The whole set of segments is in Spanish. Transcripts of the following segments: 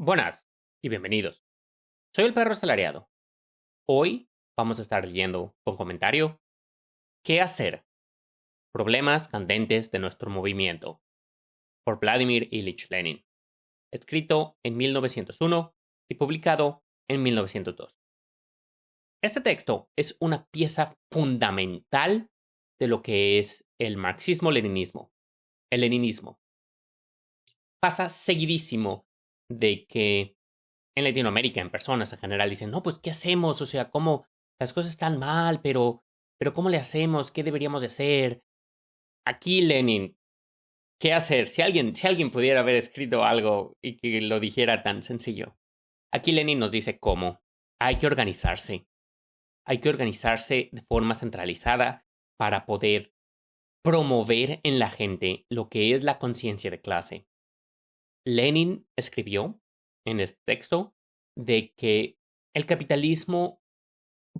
Buenas y bienvenidos. Soy el perro asalariado. Hoy vamos a estar leyendo con comentario ¿Qué hacer? Problemas candentes de nuestro movimiento por Vladimir Ilich Lenin, escrito en 1901 y publicado en 1902. Este texto es una pieza fundamental de lo que es el marxismo-leninismo. El leninismo pasa seguidísimo de que en Latinoamérica, en personas en general, dicen, no, pues, ¿qué hacemos? O sea, ¿cómo? Las cosas están mal, pero ¿cómo le hacemos? ¿Qué deberíamos de hacer? Aquí Lenin, ¿qué hacer? Si alguien pudiera haber escrito algo y que lo dijera tan sencillo. Aquí Lenin nos dice cómo. Hay que organizarse. Hay que organizarse de forma centralizada para poder promover en la gente lo que es la conciencia de clase. Lenin escribió en este texto de que el capitalismo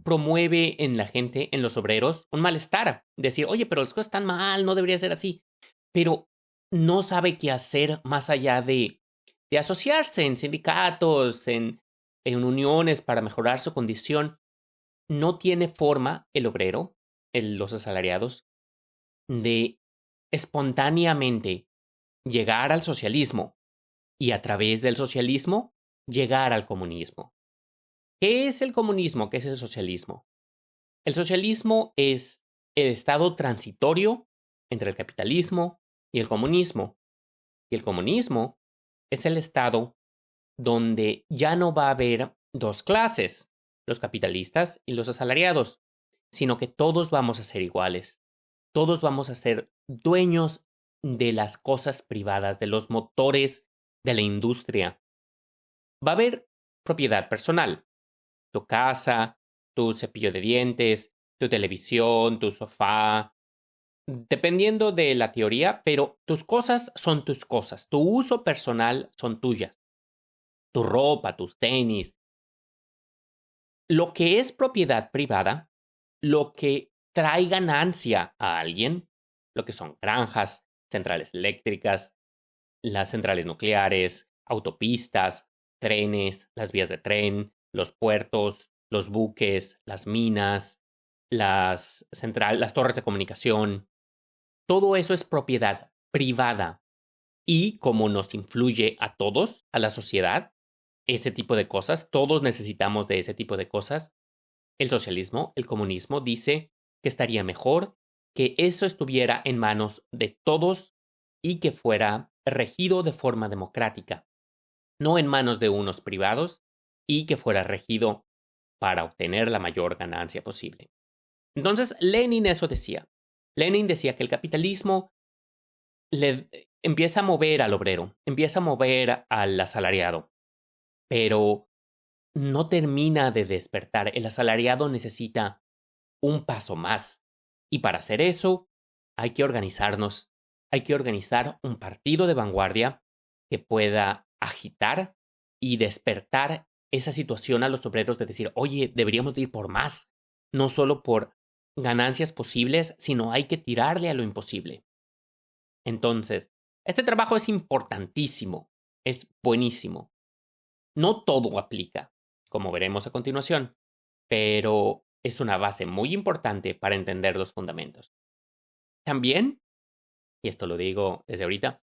promueve en la gente, en los obreros, un malestar. Decir, oye, pero las cosas están mal, no debería ser así. Pero no sabe qué hacer más allá de asociarse en sindicatos, en uniones para mejorar su condición. No tiene forma el obrero, los asalariados, de espontáneamente llegar al socialismo y a través del socialismo llegar al comunismo. ¿Qué es el comunismo? ¿Qué es el socialismo? El socialismo es el estado transitorio entre el capitalismo y el comunismo. Y el comunismo es el estado donde ya no va a haber dos clases, los capitalistas y los asalariados, sino que todos vamos a ser iguales. Todos vamos a ser dueños de las cosas privadas, de los motores de la industria. Va a haber propiedad personal, tu casa, tu cepillo de dientes, tu televisión, tu sofá, dependiendo de la teoría, pero tus cosas son tus cosas, tu uso personal son tuyas, tu ropa, tus tenis. Lo que es propiedad privada, lo que trae ganancia a alguien, lo que son granjas, centrales eléctricas, las centrales nucleares, autopistas, trenes, las vías de tren, los puertos, los buques, las minas, las torres de comunicación. Todo eso es propiedad privada. Y como nos influye a todos, a la sociedad, ese tipo de cosas, todos necesitamos de ese tipo de cosas. El socialismo, el comunismo, dice que estaría mejor que eso estuviera en manos de todos y que fuera regido de forma democrática, no en manos de unos privados, y que fuera regido para obtener la mayor ganancia posible. Entonces, Lenin eso decía. Lenin decía que el capitalismo le empieza a mover al obrero, empieza a mover al asalariado, pero no termina de despertar. El asalariado necesita un paso más. Y para hacer eso, hay que organizarnos. Hay que organizar un partido de vanguardia que pueda agitar y despertar esa situación a los obreros de decir, oye, deberíamos de ir por más, no solo por ganancias posibles, sino hay que tirarle a lo imposible. Entonces, este trabajo es importantísimo, es buenísimo. No todo aplica, como veremos a continuación, pero es una base muy importante para entender los fundamentos. También, y esto lo digo desde ahorita,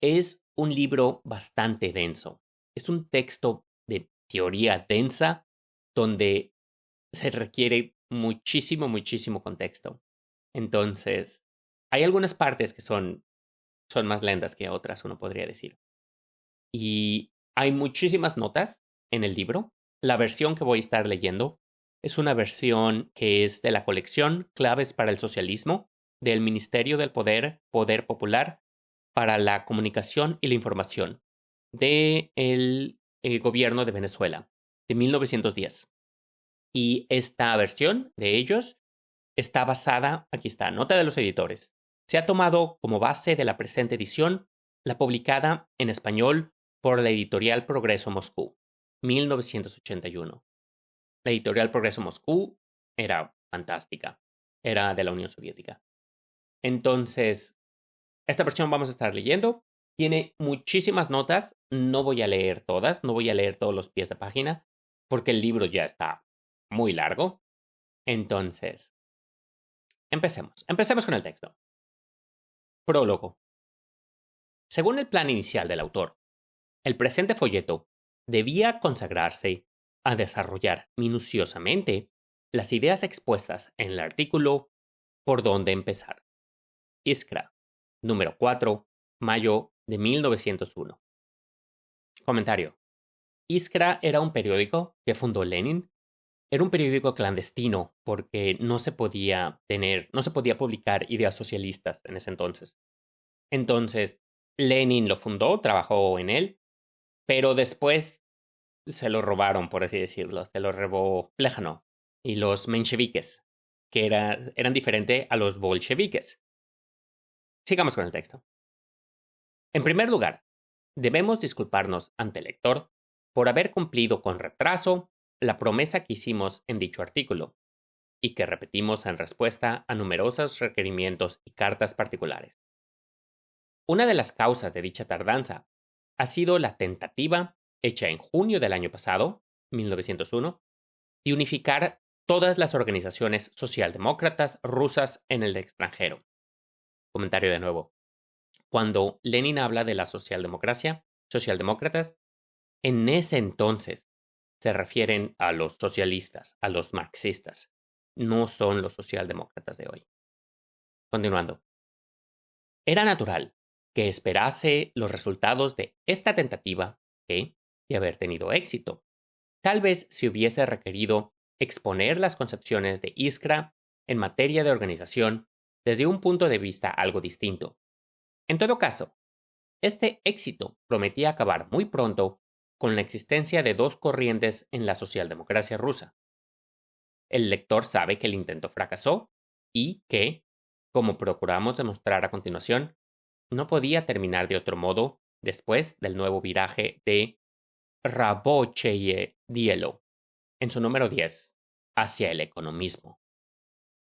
es un libro bastante denso. Es un texto de teoría densa donde se requiere muchísimo, muchísimo contexto. Entonces, hay algunas partes que son más lentas que otras, uno podría decir. Y hay muchísimas notas en el libro. La versión que voy a estar leyendo es una versión que es de la colección Claves para el Socialismo del Ministerio del Poder Popular para la Comunicación y la Información del gobierno de Venezuela de 1910. Y esta versión de ellos está basada, aquí está, nota de los editores. Se ha tomado como base de la presente edición la publicada en español por la editorial Progreso Moscú, 1981. La editorial Progreso Moscú era fantástica, era de la Unión Soviética. Entonces, esta versión vamos a estar leyendo Tiene muchísimas notas, no voy a leer todas, no voy a leer todos los pies de página, porque el libro ya está muy largo. Entonces, empecemos con el texto. Prólogo. Según el plan inicial del autor, el presente folleto debía consagrarse a desarrollar minuciosamente las ideas expuestas en el artículo Por dónde empezar. Iskra, número 4, mayo de 1901. Comentario. Iskra era un periódico que fundó Lenin. Era un periódico clandestino porque no se podía publicar ideas socialistas en ese entonces. Entonces, Lenin lo fundó, trabajó en él, pero después se lo robaron, por así decirlo. Se lo robó Plejano y los mencheviques, que eran diferentes a los bolcheviques. Sigamos con el texto. En primer lugar, debemos disculparnos ante el lector por haber cumplido con retraso la promesa que hicimos en dicho artículo y que repetimos en respuesta a numerosos requerimientos y cartas particulares. Una de las causas de dicha tardanza ha sido la tentativa, hecha en junio del año pasado, 1901, de unificar todas las organizaciones socialdemócratas rusas en el extranjero. Comentario de nuevo. Cuando Lenin habla de la socialdemocracia, socialdemócratas, en ese entonces se refieren a los socialistas, a los marxistas. No son los socialdemócratas de hoy. Continuando. Era natural que esperase los resultados de esta tentativa que, de haber tenido éxito, tal vez se hubiese requerido exponer las concepciones de Iskra en materia de organización desde un punto de vista algo distinto. En todo caso, este éxito prometía acabar muy pronto con la existencia de dos corrientes en la socialdemocracia rusa. El lector sabe que el intento fracasó y que, como procuramos demostrar a continuación, no podía terminar de otro modo después del nuevo viraje de Rabocheye Dielo en su número 10 hacia el economismo.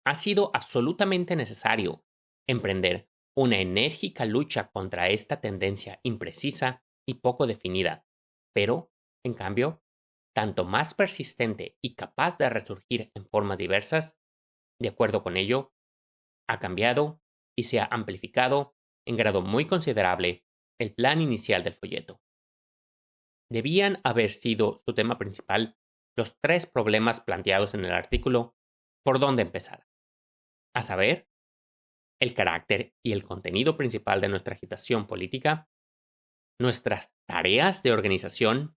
Ha sido absolutamente necesario emprender una enérgica lucha contra esta tendencia imprecisa y poco definida, pero, en cambio, tanto más persistente y capaz de resurgir en formas diversas. De acuerdo con ello, ha cambiado y se ha amplificado en grado muy considerable el plan inicial del folleto. Debían haber sido su tema principal los tres problemas planteados en el artículo Por dónde empezar, a saber, el carácter y el contenido principal de nuestra agitación política, nuestras tareas de organización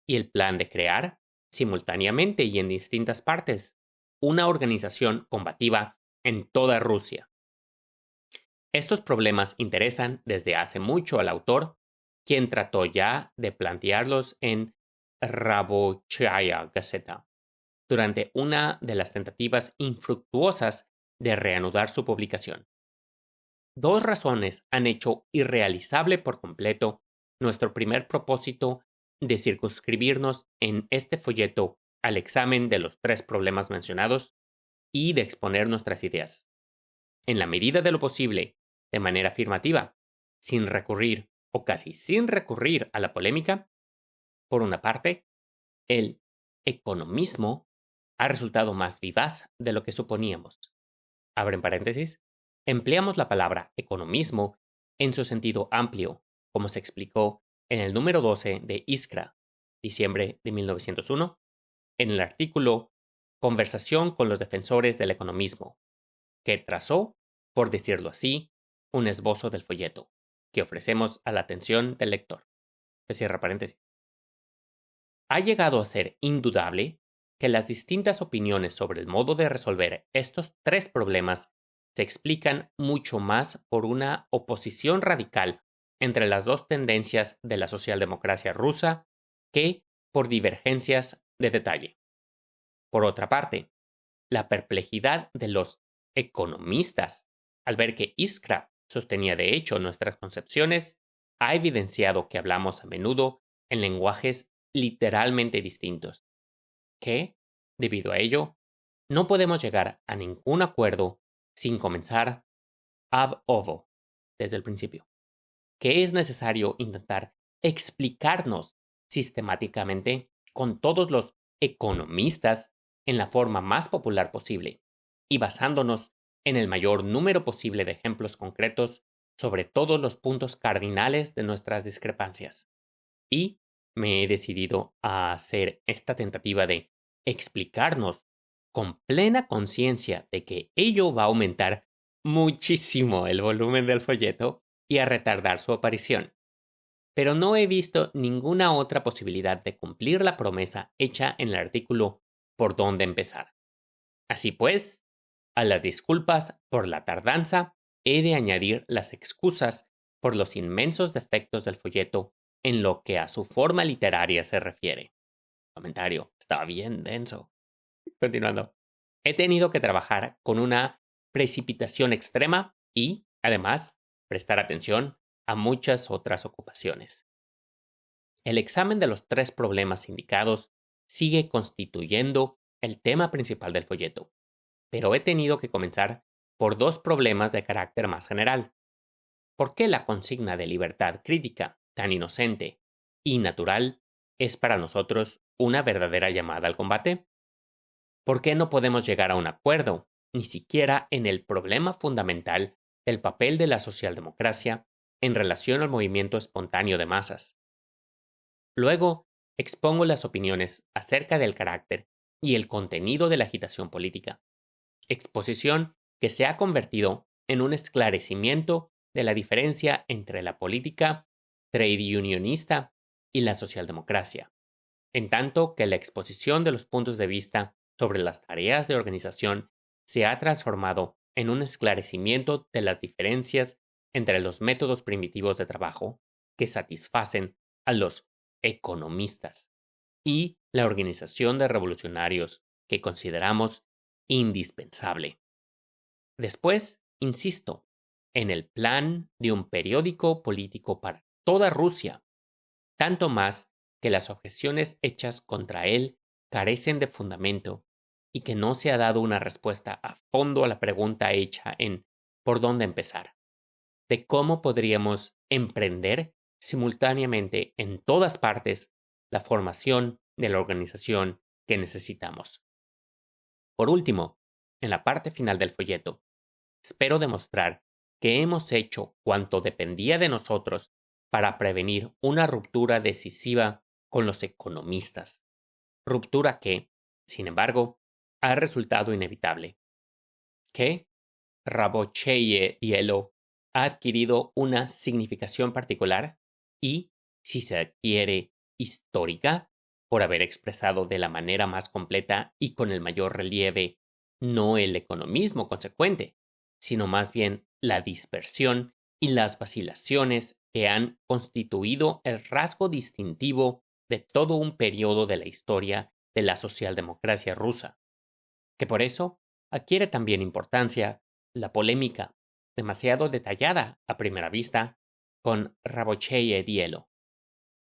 y el plan de crear, simultáneamente y en distintas partes, una organización combativa en toda Rusia. Estos problemas interesan desde hace mucho al autor, quien trató ya de plantearlos en Rabochaya Gazeta, durante una de las tentativas infructuosas de reanudar su publicación. Dos razones han hecho irrealizable por completo nuestro primer propósito de circunscribirnos en este folleto al examen de los tres problemas mencionados y de exponer nuestras ideas, en la medida de lo posible, de manera afirmativa, sin recurrir o casi sin recurrir a la polémica. Por una parte, el economismo ha resultado más vivaz de lo que suponíamos. Abren paréntesis. Empleamos la palabra economismo en su sentido amplio, como se explicó en el número 12 de Iskra, diciembre de 1901, en el artículo Conversación con los defensores del economismo, que trazó, por decirlo así, un esbozo del folleto, que ofrecemos a la atención del lector. Se cierra paréntesis. Ha llegado a ser indudable que las distintas opiniones sobre el modo de resolver estos tres problemas se explican mucho más por una oposición radical entre las dos tendencias de la socialdemocracia rusa que por divergencias de detalle. Por otra parte, la perplejidad de los economistas al ver que Iskra sostenía de hecho nuestras concepciones ha evidenciado que hablamos a menudo en lenguajes literalmente distintos, que, debido a ello, no podemos llegar a ningún acuerdo sin comenzar ab ovo, desde el principio. que es necesario intentar explicarnos sistemáticamente con todos los economistas en la forma más popular posible y basándonos en el mayor número posible de ejemplos concretos sobre todos los puntos cardinales de nuestras discrepancias. Y me he decidido a hacer esta tentativa de explicarnos con plena conciencia de que ello va a aumentar muchísimo el volumen del folleto y a retardar su aparición. Pero no he visto ninguna otra posibilidad de cumplir la promesa hecha en el artículo por dónde empezar. Así pues, a las disculpas por la tardanza, he de añadir las excusas por los inmensos defectos del folleto en lo que a su forma literaria se refiere. Comentario, está bien denso. Continuando. He tenido que trabajar con una precipitación extrema y, además, prestar atención a muchas otras ocupaciones. El examen de los 3 problemas indicados sigue constituyendo el tema principal del folleto, pero he tenido que comenzar por 2 problemas de carácter más general. ¿Por qué la consigna de libertad crítica, tan inocente y natural, es para nosotros una verdadera llamada al combate? ¿Por qué no podemos llegar a un acuerdo, ni siquiera en el problema fundamental del papel de la socialdemocracia en relación al movimiento espontáneo de masas? Luego, expongo las opiniones acerca del carácter y el contenido de la agitación política, exposición que se ha convertido en un esclarecimiento de la diferencia entre la política trade unionista y la socialdemocracia, en tanto que la exposición de los puntos de vista sobre las tareas de organización se ha transformado en un esclarecimiento de las diferencias entre los métodos primitivos de trabajo que satisfacen a los economistas y la organización de revolucionarios que consideramos indispensable. Después, insisto, en el plan de un periódico político para toda Rusia, tanto más que las objeciones hechas contra él carecen de fundamento y que no se ha dado una respuesta a fondo a la pregunta hecha en ¿por dónde empezar? De cómo podríamos emprender simultáneamente en todas partes la formación de la organización que necesitamos. Por último, en la parte final del folleto, espero demostrar que hemos hecho cuanto dependía de nosotros para prevenir una ruptura decisiva con los economistas, ruptura que, sin embargo, ha resultado inevitable, que Rabocheye Hielo ha adquirido una significación particular y, si se adquiere histórica, por haber expresado de la manera más completa y con el mayor relieve no el economismo consecuente, sino más bien la dispersión y las vacilaciones que han constituido el rasgo distintivo de todo un periodo de la historia de la socialdemocracia rusa, que por eso adquiere también importancia la polémica, demasiado detallada a primera vista, con Rabocheye Dielo,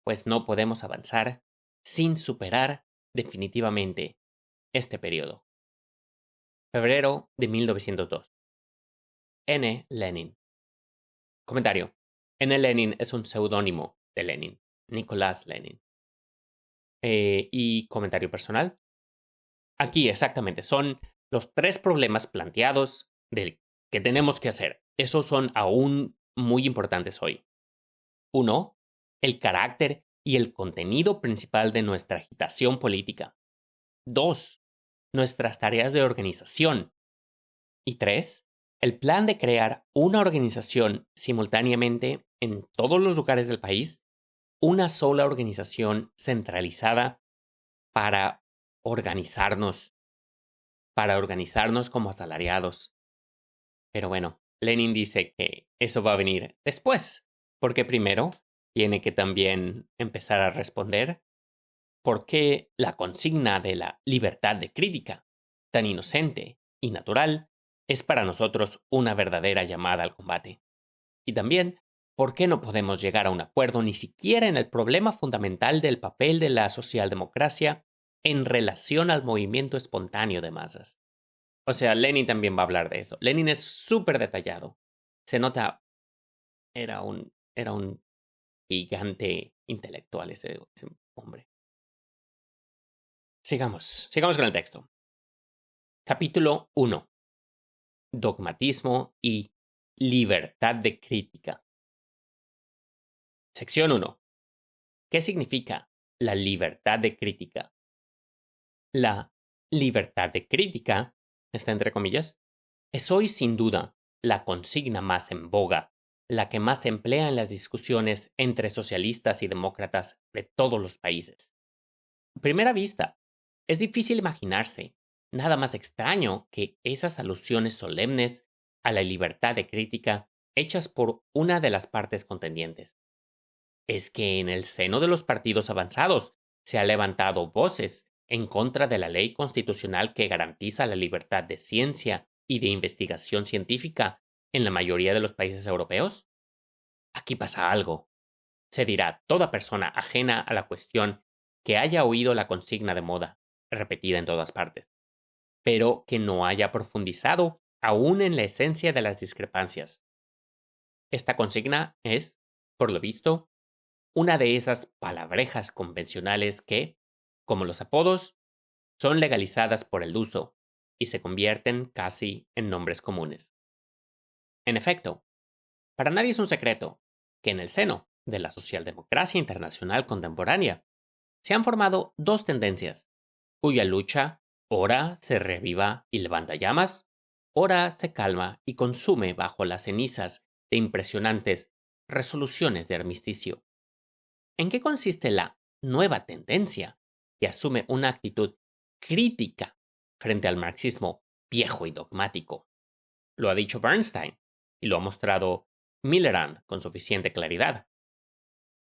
pues no podemos avanzar sin superar definitivamente este periodo. Febrero de 1902. N. Lenin. Comentario. N. Lenin es un seudónimo de Lenin, Nicolás Lenin. Y comentario personal. Aquí exactamente son los 3 problemas planteados del que tenemos que hacer. Esos son aún muy importantes hoy. 1. El carácter y el contenido principal de nuestra agitación política. 2. Nuestras tareas de organización. Y 3. El plan de crear una organización simultáneamente en todos los lugares del país, una sola organización centralizada para organizarnos, como asalariados. Pero bueno, Lenin dice que eso va a venir después, porque primero tiene que también empezar a responder por qué la consigna de la libertad de crítica, tan inocente y natural, es para nosotros una verdadera llamada al combate. Y también, ¿por qué no podemos llegar a un acuerdo ni siquiera en el problema fundamental del papel de la socialdemocracia en relación al movimiento espontáneo de masas? O sea, Lenin también va a hablar de eso. Lenin es súper detallado. Se nota, era un Era un gigante intelectual ese hombre. Sigamos con el texto. Capítulo 1. Dogmatismo y libertad de crítica. Sección 1. ¿Qué significa la libertad de crítica? La libertad de crítica, está entre comillas, es hoy sin duda la consigna más en boga, la que más se emplea en las discusiones entre socialistas y demócratas de todos los países. A primera vista, es difícil imaginarse nada más extraño que esas alusiones solemnes a la libertad de crítica hechas por una de las partes contendientes. Es que en el seno de los partidos avanzados se han levantado voces en contra de la ley constitucional que garantiza la libertad de ciencia y de investigación científica en la mayoría de los países europeos. Aquí pasa algo. Se dirá toda persona ajena a la cuestión que haya oído la consigna de moda, repetida en todas partes, pero que no haya profundizado aún en la esencia de las discrepancias. Esta consigna es, por lo visto, una de esas palabrejas convencionales que, como los apodos, son legalizadas por el uso y se convierten casi en nombres comunes. En efecto, para nadie es un secreto que en el seno de la socialdemocracia internacional contemporánea se han formado dos tendencias, cuya lucha ora se reviva y levanta llamas, ora se calma y consume bajo las cenizas de impresionantes resoluciones de armisticio. ¿En qué consiste la nueva tendencia que asume una actitud crítica frente al marxismo viejo y dogmático? Lo ha dicho Bernstein y lo ha mostrado Millerand con suficiente claridad.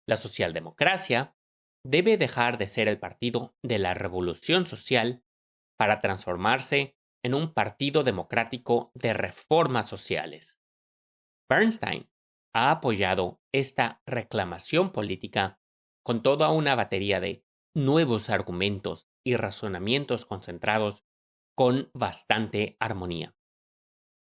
La socialdemocracia debe dejar de ser el partido de la revolución social para transformarse en un partido democrático de reformas sociales. Bernstein ha apoyado esta reclamación política con toda una batería de nuevos argumentos y razonamientos concentrados con bastante armonía.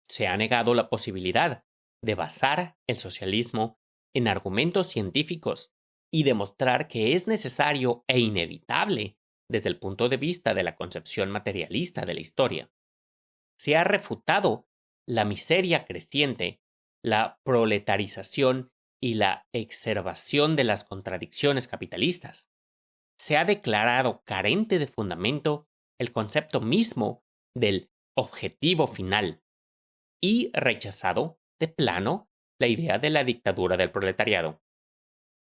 Se ha negado la posibilidad de basar el socialismo en argumentos científicos y demostrar que es necesario e inevitable desde el punto de vista de la concepción materialista de la historia. Se ha refutado la miseria creciente, la proletarización y la exacerbación de las contradicciones capitalistas. Se ha declarado carente de fundamento el concepto mismo del objetivo final y rechazado de plano la idea de la dictadura del proletariado.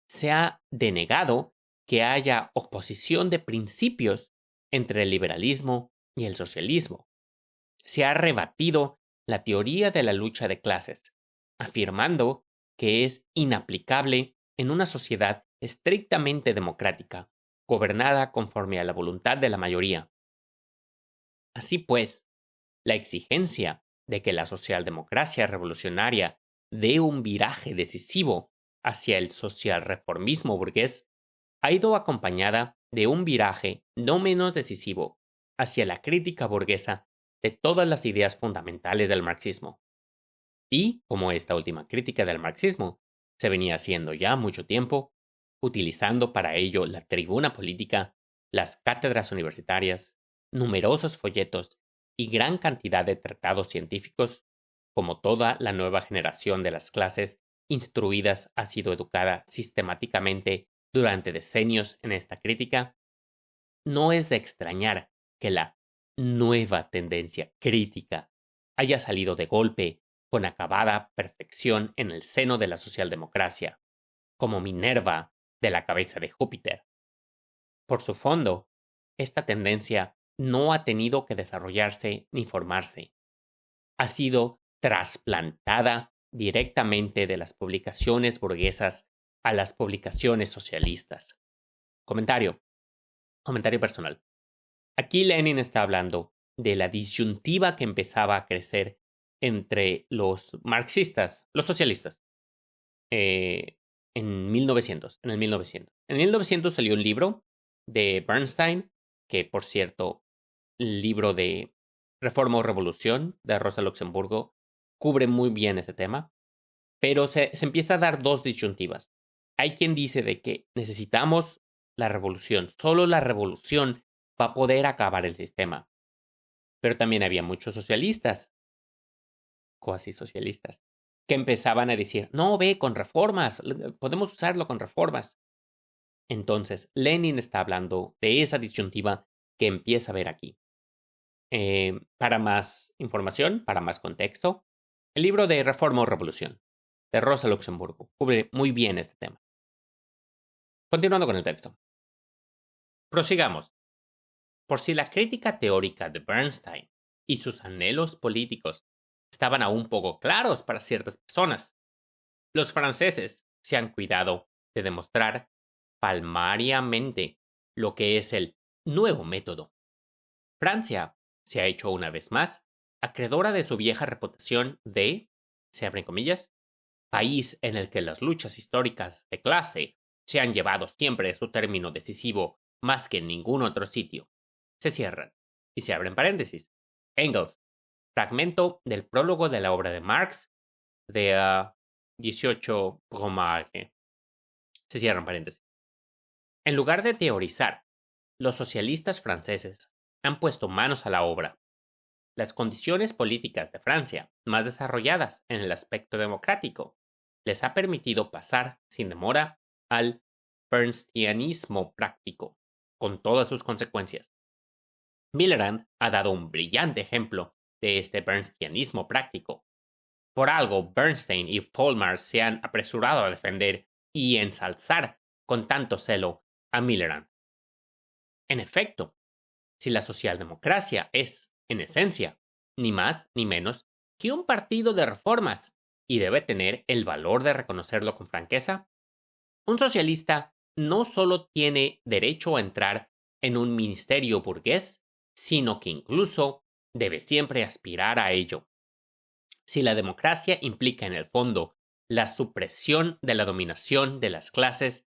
Se ha denegado que haya oposición de principios entre el liberalismo y el socialismo. Se ha rebatido la teoría de la lucha de clases, afirmando que es inaplicable en una sociedad estrictamente democrática, gobernada conforme a la voluntad de la mayoría. Así pues, la exigencia de que la socialdemocracia revolucionaria dé un viraje decisivo hacia el socialreformismo burgués ha ido acompañada de un viraje no menos decisivo hacia la crítica burguesa de todas las ideas fundamentales del marxismo. Y, como esta última crítica del marxismo se venía haciendo ya mucho tiempo, utilizando para ello la tribuna política, las cátedras universitarias, numerosos folletos y gran cantidad de tratados científicos, como toda la nueva generación de las clases instruidas ha sido educada sistemáticamente durante decenios en esta crítica, no es de extrañar que la nueva tendencia crítica haya salido de golpe con acabada perfección en el seno de la socialdemocracia, como Minerva de la cabeza de Júpiter. Por su fondo, esta tendencia no ha tenido que desarrollarse ni formarse. Ha sido trasplantada directamente de las publicaciones burguesas a las publicaciones socialistas. Comentario. Comentario personal. Aquí Lenin está hablando de la disyuntiva que empezaba a crecer entre los marxistas, los socialistas, en 1900, en el 1900. En 1900 salió un libro de Bernstein, que por cierto, el libro de Reforma o Revolución de Rosa Luxemburgo cubre muy bien ese tema. Pero se empieza a dar dos disyuntivas. Hay quien dice de que necesitamos la revolución. Solo la revolución va a poder acabar el sistema. Pero también había muchos socialistas, cuasi socialistas, que empezaban a decir, no, ve, con reformas, podemos usarlo con reformas. Entonces, Lenin está hablando de esa disyuntiva que empieza a ver aquí. Para más información, para más contexto, el libro de Reforma o Revolución, de Rosa Luxemburgo, cubre muy bien este tema. Continuando con el texto. Prosigamos. Por si la crítica teórica de Bernstein y sus anhelos políticos estaban aún poco claros para ciertas personas, los franceses se han cuidado de demostrar palmariamente lo que es el nuevo método. Francia se ha hecho una vez más acreedora de su vieja reputación de, se abren comillas, país en el que las luchas históricas de clase se han llevado siempre a su término decisivo más que en ningún otro sitio. Se cierran y se abren paréntesis. Engels, fragmento del prólogo de la obra de Marx de 18 Brumaire. Se cierran paréntesis. En lugar de teorizar, los socialistas franceses han puesto manos a la obra. Las condiciones políticas de Francia, más desarrolladas en el aspecto democrático, les ha permitido pasar sin demora al bernsteinismo práctico, con todas sus consecuencias. Millerand ha dado un brillante ejemplo de este bernsteinismo práctico. Por algo, Bernstein y Polmar se han apresurado a defender y ensalzar con tanto celo a Millerand. En efecto, si la socialdemocracia es, en esencia, ni más ni menos que un partido de reformas y debe tener el valor de reconocerlo con franqueza, un socialista no solo tiene derecho a entrar en un ministerio burgués, sino que incluso debe siempre aspirar a ello. Si la democracia implica en el fondo la supresión de la dominación de las clases,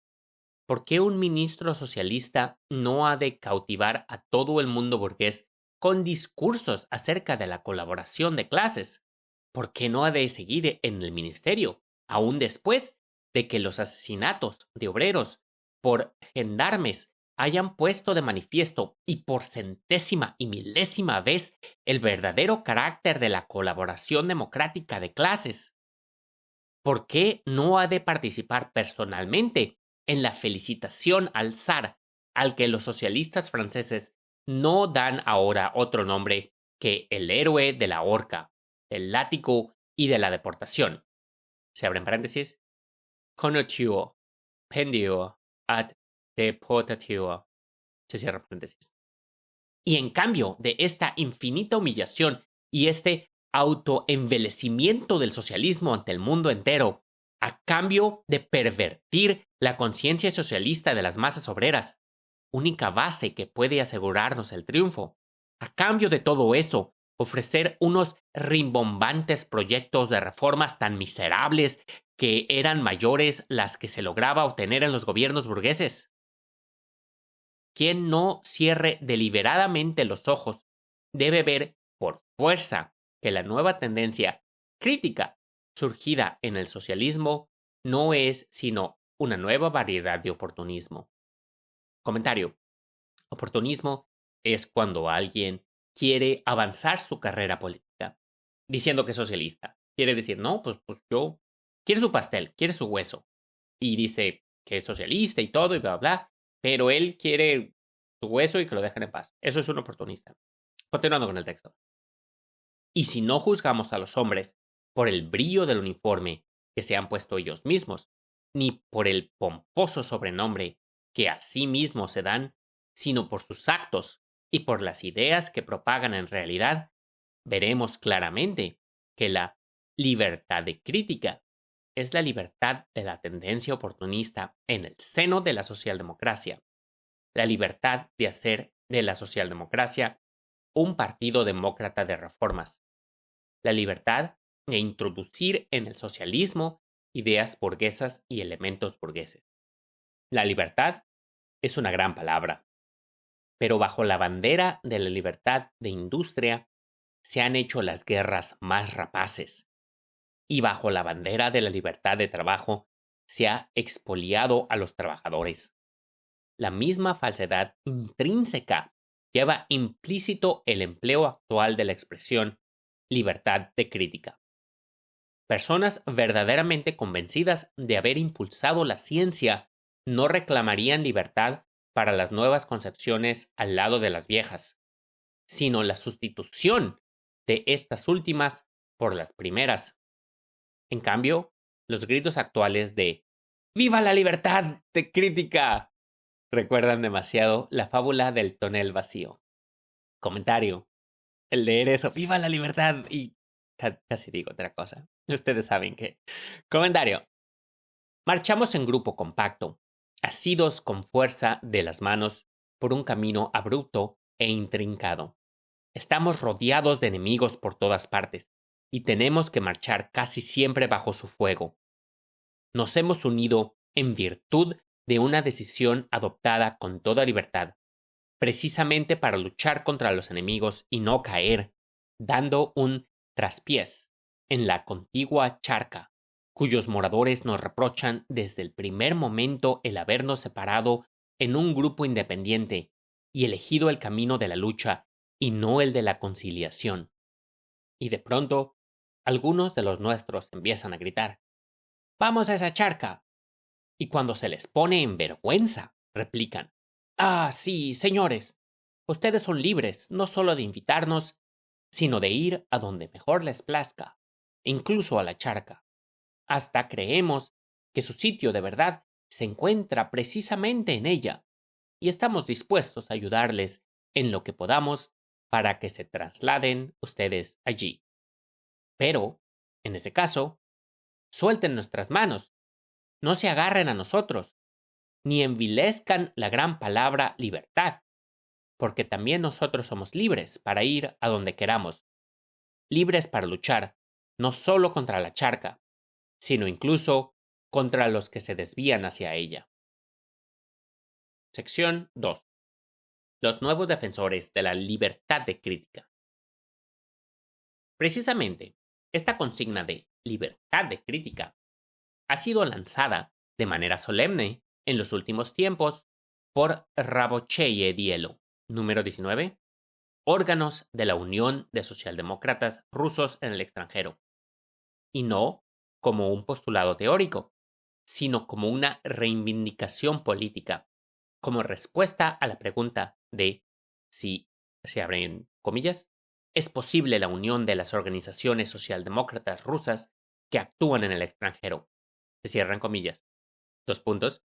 ¿por qué un ministro socialista no ha de cautivar a todo el mundo burgués con discursos acerca de la colaboración de clases? ¿Por qué no ha de seguir en el ministerio, aún después de que los asesinatos de obreros por gendarmes hayan puesto de manifiesto y por centésima y milésima vez el verdadero carácter de la colaboración democrática de clases? ¿Por qué no ha de participar personalmente en la felicitación al zar, al que los socialistas franceses no dan ahora otro nombre que el héroe de la horca, del látigo y de la deportación? Se abren paréntesis. Connotio, pendio, ad deportatio. Se cierra paréntesis. Y en cambio de esta infinita humillación y este autoenvelecimiento del socialismo ante el mundo entero, a cambio de pervertir la conciencia socialista de las masas obreras, única base que puede asegurarnos el triunfo, a cambio de todo eso, ofrecer unos rimbombantes proyectos de reformas tan miserables que eran mayores las que se lograba obtener en los gobiernos burgueses. Quien no cierre deliberadamente los ojos debe ver por fuerza que la nueva tendencia crítica surgida en el socialismo no es sino una nueva variedad de oportunismo. Comentario. Oportunismo es cuando alguien quiere avanzar su carrera política diciendo que es socialista. Quiere decir, no, pues yo, quiere su pastel, quiere su hueso. Y dice que es socialista y todo y bla, bla, bla, pero él quiere su hueso y que lo dejen en paz. Eso es un oportunista. Continuando con el texto. Y si no juzgamos a los hombres por el brillo del uniforme que se han puesto ellos mismos, ni por el pomposo sobrenombre que a sí mismos se dan, sino por sus actos y por las ideas que propagan en realidad, veremos claramente que la libertad de crítica es la libertad de la tendencia oportunista en el seno de la socialdemocracia, la libertad de hacer de la socialdemocracia un partido demócrata de reformas, la libertad de introducir en el socialismo ideas burguesas y elementos burgueses. La libertad es una gran palabra, pero bajo la bandera de la libertad de industria se han hecho las guerras más rapaces. y bajo la bandera de la libertad de trabajo se ha expoliado a los trabajadores. La misma falsedad intrínseca lleva implícito el empleo actual de la expresión libertad de crítica. Personas verdaderamente convencidas de haber impulsado la ciencia no reclamarían libertad para las nuevas concepciones al lado de las viejas, sino la sustitución de estas últimas por las primeras. En cambio, los gritos actuales de ¡Viva la libertad de crítica! Recuerdan demasiado la fábula del tonel vacío. Comentario. El leer eso, ¡Viva la libertad! Y casi digo otra cosa. Ustedes saben que. Comentario. Marchamos en grupo compacto, asidos con fuerza de las manos por un camino abrupto e intrincado. Estamos rodeados de enemigos por todas partes y tenemos que marchar casi siempre bajo su fuego. Nos hemos unido en virtud de una decisión adoptada con toda libertad, precisamente para luchar contra los enemigos y no caer, dando un traspiés en la contigua charca, cuyos moradores nos reprochan desde el primer momento el habernos separado en un grupo independiente y elegido el camino de la lucha y no el de la conciliación. Y de pronto, algunos de los nuestros empiezan a gritar, ¡Vamos a esa charca! Y cuando se les pone en vergüenza, replican, ¡Ah, sí, señores! Ustedes son libres no solo de invitarnos, sino de ir a donde mejor les plazca, incluso a la charca. Hasta creemos que su sitio de verdad se encuentra precisamente en ella, y estamos dispuestos a ayudarles en lo que podamos para que se trasladen ustedes allí. Pero, en ese caso, suelten nuestras manos, no se agarren a nosotros, ni envilezcan la gran palabra libertad, porque también nosotros somos libres para ir a donde queramos, libres para luchar, no solo contra la charca, sino incluso contra los que se desvían hacia ella. Sección 2. Los nuevos defensores de la libertad de crítica. Precisamente, esta consigna de libertad de crítica ha sido lanzada de manera solemne en los últimos tiempos por Rabocheye Dielo, número 19, órganos de la Unión de Socialdemócratas Rusos en el extranjero, y no como un postulado teórico, sino como una reivindicación política, como respuesta a la pregunta de si, se abren comillas, es posible la unión de las organizaciones socialdemócratas rusas que actúan en el extranjero. Se cierran comillas. Dos puntos.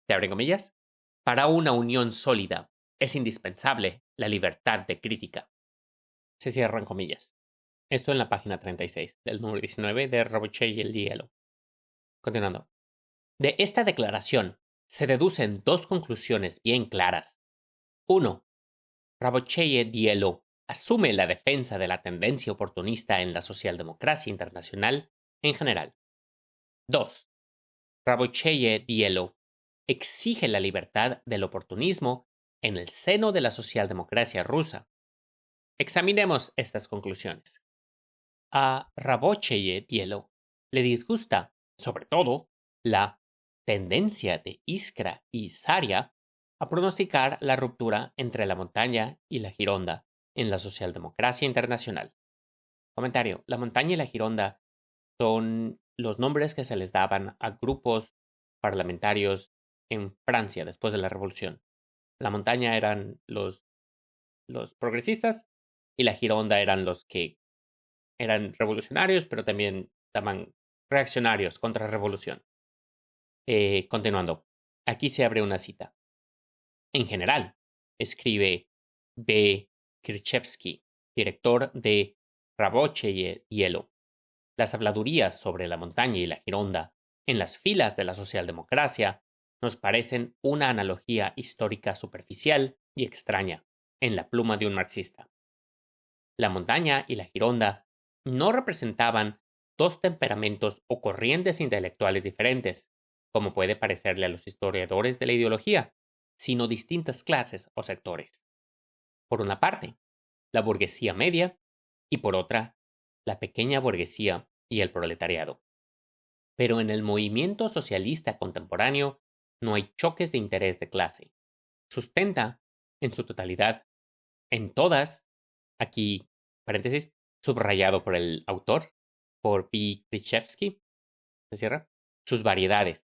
Se abren comillas. Para una unión sólida es indispensable la libertad de crítica. Se cierran comillas. Esto en la página 36 del número 19 de Rabocheye y el Dielo. Continuando. De esta declaración se deducen dos conclusiones bien claras. 1. Rabocheye Dielo asume la defensa de la tendencia oportunista en la socialdemocracia internacional en general. 2. Rabocheye Dielo exige la libertad del oportunismo en el seno de la socialdemocracia rusa. Examinemos estas conclusiones. A Rabocheye Dielo le disgusta, sobre todo, la tendencia de Iskra y Zaria a pronosticar la ruptura entre la montaña y la Gironda en la socialdemocracia internacional. Comentario. La montaña y la Gironda son los nombres que se les daban a grupos parlamentarios en Francia después de la Revolución. La montaña eran los progresistas y la Gironda eran los que eran revolucionarios, pero también estaban reaccionarios contra la revolución. Continuando, aquí se abre una cita. En general, escribe B. Kirchevsky, director de Rabocheye Dielo, las habladurías sobre la montaña y la Gironda en las filas de la socialdemocracia nos parecen una analogía histórica superficial y extraña en la pluma de un marxista. La montaña y la Gironda no representaban dos temperamentos o corrientes intelectuales diferentes, como puede parecerle a los historiadores de la ideología, sino distintas clases o sectores. Por una parte, la burguesía media y por otra, la pequeña burguesía y el proletariado. Pero en el movimiento socialista contemporáneo no hay choques de interés de clase. Sustenta, en su totalidad, en todas, aquí, paréntesis, subrayado por el autor, por P. Krzyzewski, se cierra, sus variedades,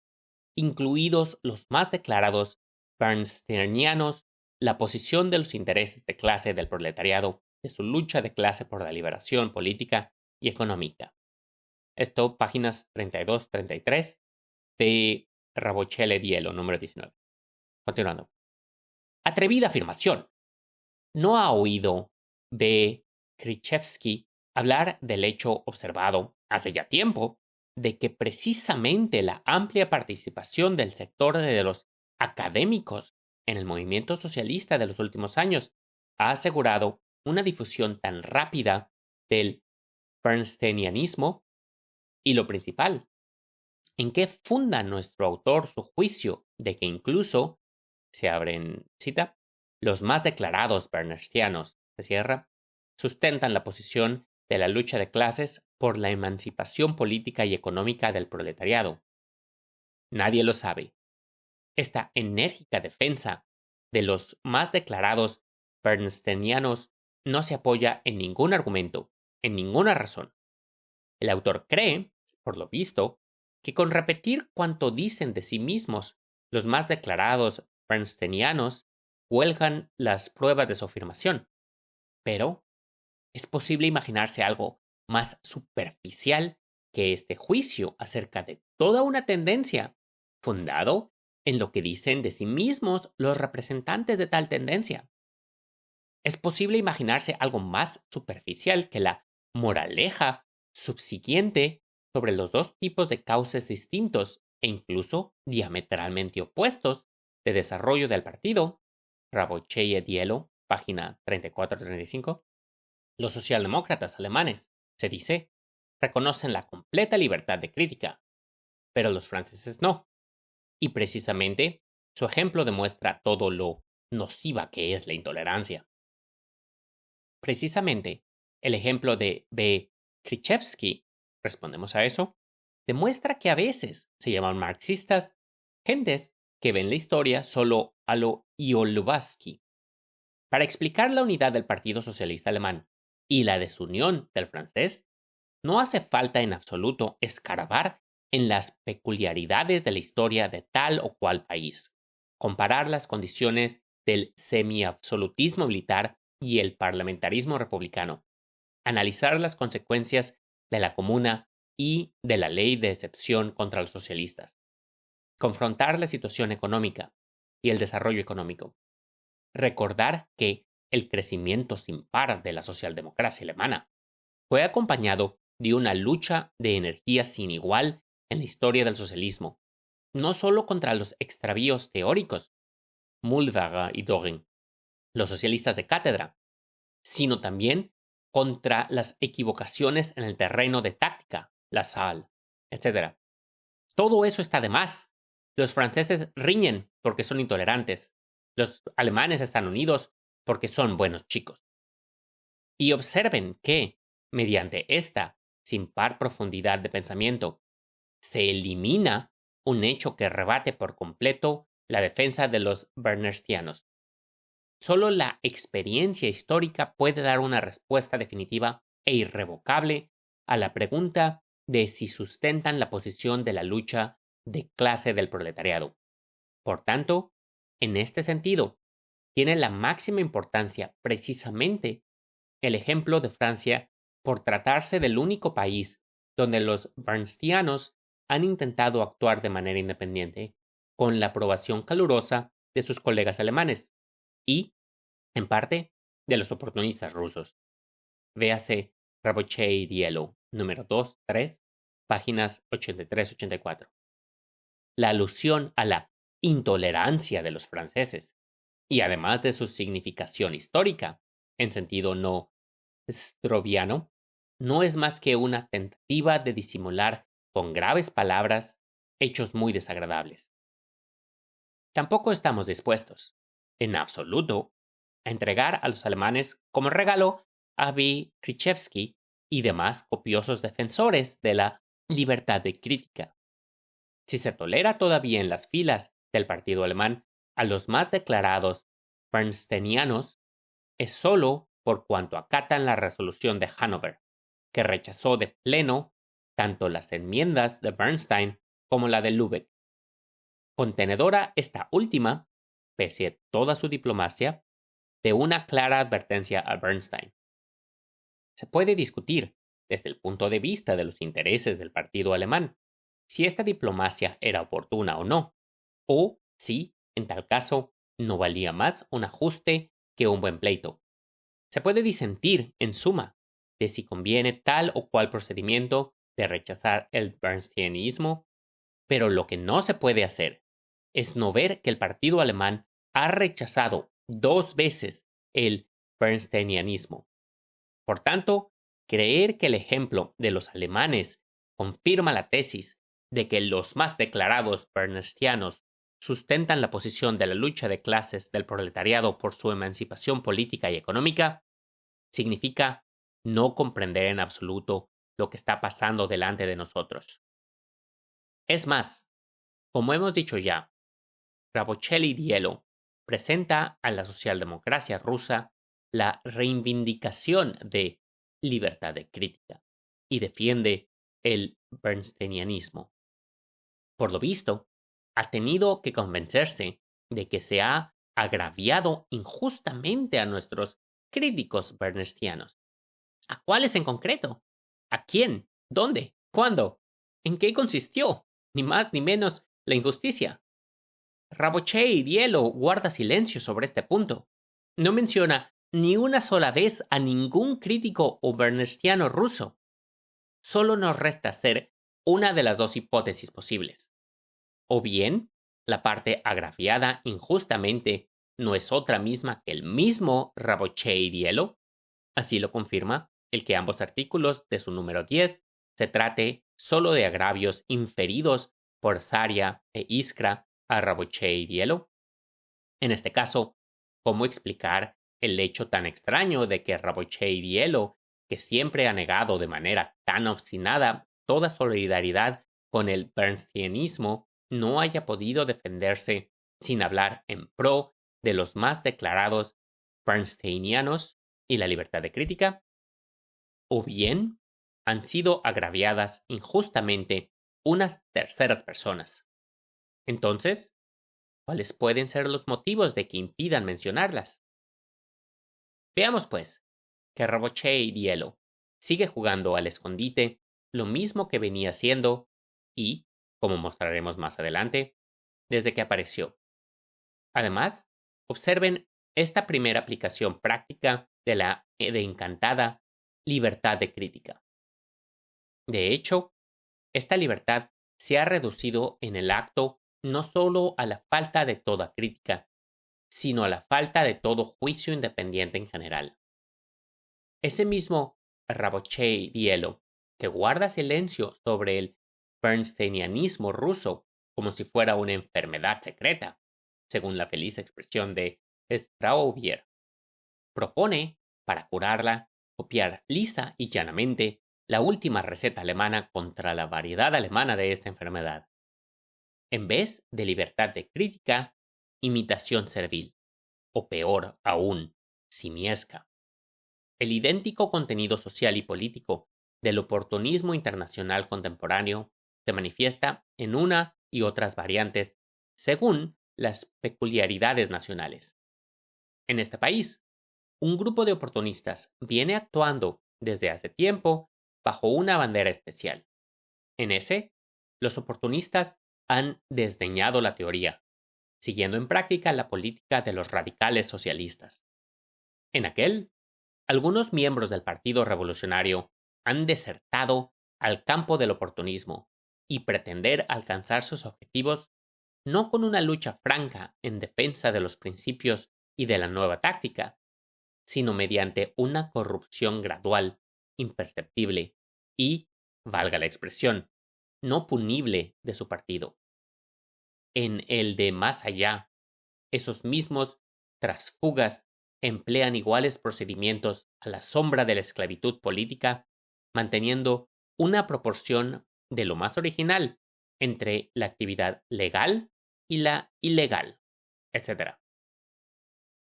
incluidos los más declarados bernsteinianos, la posición de los intereses de clase del proletariado, de su lucha de clase por la liberación política y económica. Esto, páginas 32-33 de Rabochele Dielo, número 19. Continuando. Atrevida afirmación. ¿No ha oído de Krzyzewski hablar del hecho observado hace ya tiempo de que precisamente la amplia participación del sector de los académicos en el movimiento socialista de los últimos años ha asegurado una difusión tan rápida del bernsteinianismo? Y lo principal, ¿en qué funda nuestro autor su juicio de que incluso, se abre en cita, los más declarados bernsteinianos, se cierra, sustentan la posición de la lucha de clases por la emancipación política y económica del proletariado? Nadie lo sabe. Esta enérgica defensa de los más declarados bernsteinianos no se apoya en ningún argumento, en ninguna razón. El autor cree, por lo visto, que con repetir cuanto dicen de sí mismos los más declarados bernsteinianos, huelgan las pruebas de su afirmación. Pero es posible imaginarse algo más superficial que este juicio acerca de toda una tendencia, fundado en lo que dicen de sí mismos los representantes de tal tendencia. Es posible imaginarse algo más superficial que la moraleja subsiguiente sobre los dos tipos de cauces distintos e incluso diametralmente opuestos de desarrollo del partido. Rabocheye Dielo, página 34-35. Los socialdemócratas alemanes, se dice, reconocen la completa libertad de crítica, pero los franceses no. Y precisamente su ejemplo demuestra todo lo nociva que es la intolerancia. Precisamente, el ejemplo de B. Krzyzewski, respondemos a eso, demuestra que a veces se llaman marxistas gentes que ven la historia solo a lo Iolubasky. Para explicar la unidad del Partido Socialista Alemán y la desunión del francés, no hace falta en absoluto escarbar en las peculiaridades de la historia de tal o cual país, comparar las condiciones del semiabsolutismo militar y el parlamentarismo republicano, analizar las consecuencias de la Comuna y de la ley de excepción contra los socialistas, confrontar la situación económica y el desarrollo económico, recordar que el crecimiento sin par de la socialdemocracia alemana fue acompañado de una lucha de energía sin igual en la historia del socialismo, no solo contra los extravíos teóricos, Mulder y Dogen, los socialistas de cátedra, sino también contra las equivocaciones en el terreno de táctica, la SAL, etc. Todo eso está de más. Los franceses riñen porque son intolerantes. Los alemanes están unidos porque son buenos chicos. Y observen que, mediante esta sin par profundidad de pensamiento, se elimina un hecho que rebate por completo la defensa de los bernsteinianos. Solo la experiencia histórica puede dar una respuesta definitiva e irrevocable a la pregunta de si sustentan la posición de la lucha de clase del proletariado. Por tanto, en este sentido, tiene la máxima importancia precisamente el ejemplo de Francia por tratarse del único país donde los bernsteinianos han intentado actuar de manera independiente, con la aprobación calurosa de sus colegas alemanes y, en parte, de los oportunistas rusos. Véase Rabotche y Dielo, número 2-3, páginas 83-84. La alusión a la intolerancia de los franceses, y además de su significación histórica, en sentido no stroviano, no es más que una tentativa de disimular con graves palabras hechos muy desagradables. Tampoco estamos dispuestos, en absoluto, a entregar a los alemanes como regalo a B. Krzyzewski y demás copiosos defensores de la libertad de crítica. Si se tolera todavía en las filas del partido alemán a los más declarados bernsteinianos, es solo por cuanto acatan la resolución de Hannover, que rechazó de pleno tanto las enmiendas de Bernstein como la de Lübeck. Contenedora esta última, pese a toda su diplomacia, de una clara advertencia a Bernstein. Se puede discutir, desde el punto de vista de los intereses del partido alemán, si esta diplomacia era oportuna o si, en tal caso, no valía más un ajuste que un buen pleito. Se puede disentir, en suma, de si conviene tal o cual procedimiento de rechazar el bernsteinismo, pero lo que no se puede hacer es no ver que el partido alemán ha rechazado 2 veces el bernsteinianismo. Por tanto, creer que el ejemplo de los alemanes confirma la tesis de que los más declarados bernsteinianos sustentan la posición de la lucha de clases del proletariado por su emancipación política y económica, significa no comprender en absoluto lo que está pasando delante de nosotros. Es más, como hemos dicho ya, Rabocelli Dielo presenta a la socialdemocracia rusa la reivindicación de libertad de crítica y defiende el bernsteinianismo. Por lo visto, ha tenido que convencerse de que se ha agraviado injustamente a nuestros críticos bernsteinianos. ¿A cuáles en concreto? ¿A quién? ¿Dónde? ¿Cuándo? ¿En qué consistió? Ni más ni menos la injusticia. Rabochet Dielo guarda silencio sobre este punto. No menciona ni una sola vez a ningún crítico o bernsteiniano ruso. Solo nos resta hacer una de las dos hipótesis posibles. O bien, la parte agraviada injustamente no es otra misma que el mismo Rabochet Dielo. Así lo confirma el que ambos artículos de su número 10 se trate solo de agravios inferidos por Saria e Iskra a Rabochet y Dielo. En este caso, ¿cómo explicar el hecho tan extraño de que Rabochet y Dielo, que siempre ha negado de manera tan obstinada toda solidaridad con el bernsteinismo, no haya podido defenderse sin hablar en pro de los más declarados bernsteinianos y la libertad de crítica? ¿O bien han sido agraviadas injustamente unas terceras personas? Entonces, ¿cuáles pueden ser los motivos de que impidan mencionarlas? Veamos, pues, que Rabochet y Dielo sigue jugando al escondite lo mismo que venía haciendo y, como mostraremos más adelante, desde que apareció. Además, observen esta primera aplicación práctica de la de encantada libertad de crítica. De hecho, esta libertad se ha reducido en el acto no solo a la falta de toda crítica, sino a la falta de todo juicio independiente en general. Ese mismo Rabochet Dielo, que guarda silencio sobre el bernsteinianismo ruso como si fuera una enfermedad secreta, según la feliz expresión de Straubier, propone, para curarla, copiar lisa y llanamente la última receta alemana contra la variedad alemana de esta enfermedad. En vez de libertad de crítica, imitación servil, o peor aún, simiesca. El idéntico contenido social y político del oportunismo internacional contemporáneo se manifiesta en una y otras variantes según las peculiaridades nacionales. En este país, un grupo de oportunistas viene actuando desde hace tiempo bajo una bandera especial. En ese, los oportunistas han desdeñado la teoría, siguiendo en práctica la política de los radicales socialistas. En aquel, algunos miembros del Partido Revolucionario han desertado al campo del oportunismo y pretender alcanzar sus objetivos no con una lucha franca en defensa de los principios y de la nueva táctica, sino mediante una corrupción gradual, imperceptible y, valga la expresión, no punible de su partido. En el de más allá, esos mismos trasfugas emplean iguales procedimientos a la sombra de la esclavitud política manteniendo una proporción de lo más original entre la actividad legal y la ilegal, etc.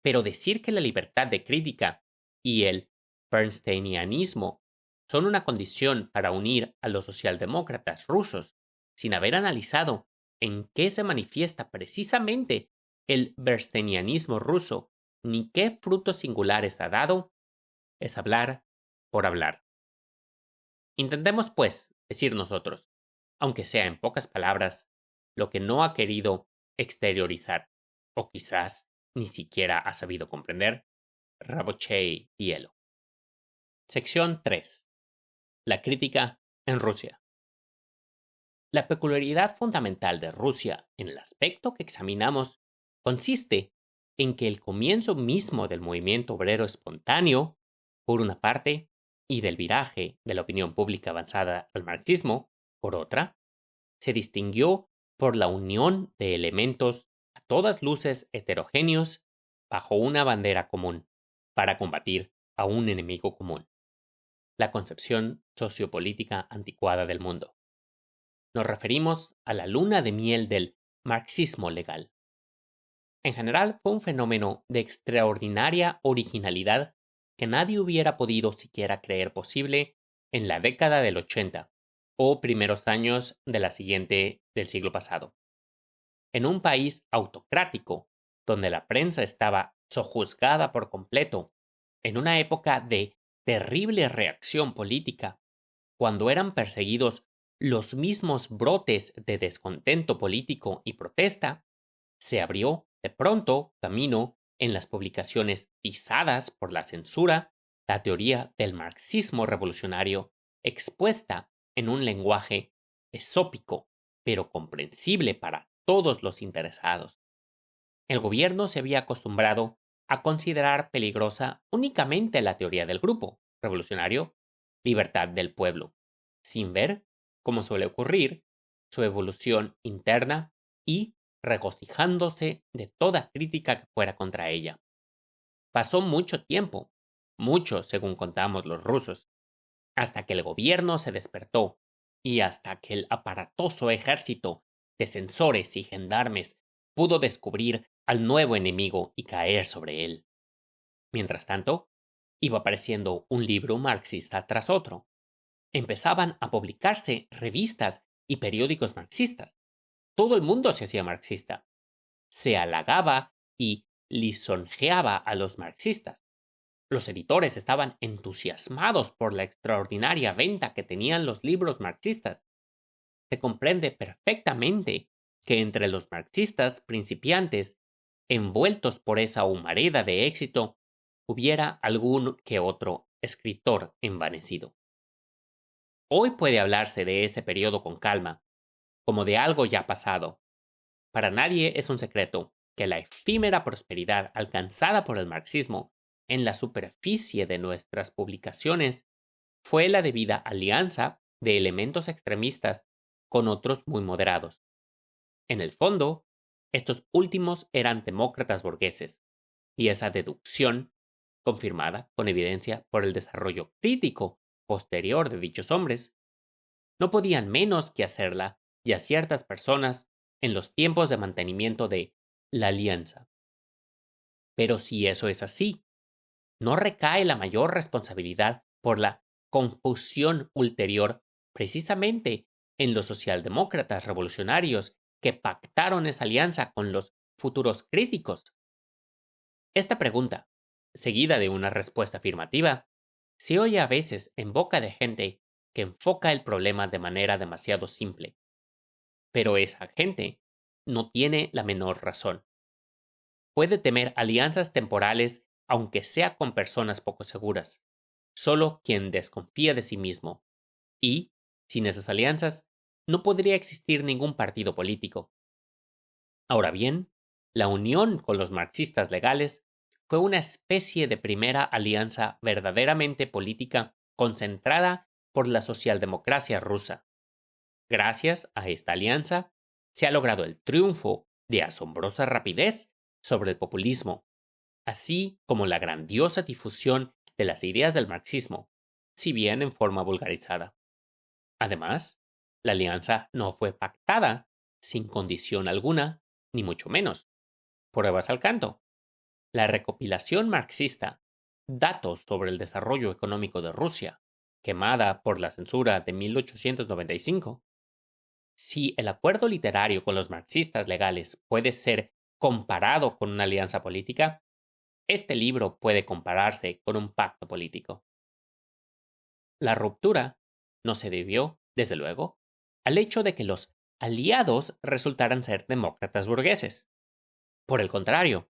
Pero decir que la libertad de crítica y el bernsteinianismo son una condición para unir a los socialdemócratas rusos sin haber analizado en qué se manifiesta precisamente el bernsteinianismo ruso ni qué frutos singulares ha dado, es hablar por hablar. Intentemos, pues, decir nosotros, aunque sea en pocas palabras, lo que no ha querido exteriorizar, o quizás ni siquiera ha sabido comprender, Rabotchei Hielo. Sección 3. La crítica en Rusia. La peculiaridad fundamental de Rusia en el aspecto que examinamos consiste en que el comienzo mismo del movimiento obrero espontáneo, por una parte, y del viraje de la opinión pública avanzada al marxismo, por otra, se distinguió por la unión de elementos a todas luces heterogéneos bajo una bandera común para combatir a un enemigo común, la concepción sociopolítica anticuada del mundo. Nos referimos a la luna de miel del marxismo legal. En general, fue un fenómeno de extraordinaria originalidad que nadie hubiera podido siquiera creer posible en la década del 80 o primeros años de la siguiente del siglo pasado. En un país autocrático, donde la prensa estaba sojuzgada por completo, en una época de terrible reacción política, cuando eran perseguidos los mismos brotes de descontento político y protesta, se abrió de pronto camino en las publicaciones pisadas por la censura la teoría del marxismo revolucionario expuesta en un lenguaje esópico pero comprensible para todos los interesados. El gobierno se había acostumbrado a considerar peligrosa únicamente la teoría del grupo revolucionario, libertad del pueblo, sin ver, como suele ocurrir, su evolución interna y regocijándose de toda crítica que fuera contra ella. Pasó mucho tiempo, mucho según contamos los rusos, hasta que el gobierno se despertó y hasta que el aparatoso ejército de censores y gendarmes pudo descubrir al nuevo enemigo y caer sobre él. Mientras tanto, iba apareciendo un libro marxista tras otro. Empezaban a publicarse revistas y periódicos marxistas. Todo el mundo se hacía marxista. Se halagaba y lisonjeaba a los marxistas. Los editores estaban entusiasmados por la extraordinaria venta que tenían los libros marxistas. Se comprende perfectamente que entre los marxistas principiantes, envueltos por esa humareda de éxito, hubiera algún que otro escritor envanecido. Hoy puede hablarse de ese periodo con calma, como de algo ya pasado. Para nadie es un secreto que la efímera prosperidad alcanzada por el marxismo en la superficie de nuestras publicaciones fue la debida alianza de elementos extremistas con otros muy moderados. En el fondo, estos últimos eran demócratas burgueses, y esa deducción, confirmada con evidencia por el desarrollo crítico posterior de dichos hombres, no podían menos que hacerla y a ciertas personas en los tiempos de mantenimiento de la alianza. Pero si eso es así, ¿no recae la mayor responsabilidad por la confusión ulterior precisamente en los socialdemócratas revolucionarios que pactaron esa alianza con los futuros críticos? Esta pregunta, seguida de una respuesta afirmativa, se oye a veces en boca de gente que enfoca el problema de manera demasiado simple. Pero esa gente no tiene la menor razón. Puede temer alianzas temporales aunque sea con personas poco seguras. Solo quien desconfía de sí mismo. Y, sin esas alianzas, no podría existir ningún partido político. Ahora bien, la unión con los marxistas legales fue una especie de primera alianza verdaderamente política concentrada por la socialdemocracia rusa. Gracias a esta alianza, se ha logrado el triunfo de asombrosa rapidez sobre el populismo, así como la grandiosa difusión de las ideas del marxismo, si bien en forma vulgarizada. Además, la alianza no fue pactada sin condición alguna, ni mucho menos. Pruebas al canto. La recopilación marxista, Datos sobre el desarrollo económico de Rusia, quemada por la censura de 1895. Si el acuerdo literario con los marxistas legales puede ser comparado con una alianza política, este libro puede compararse con un pacto político. La ruptura no se debió, desde luego, al hecho de que los aliados resultaran ser demócratas burgueses. Por el contrario,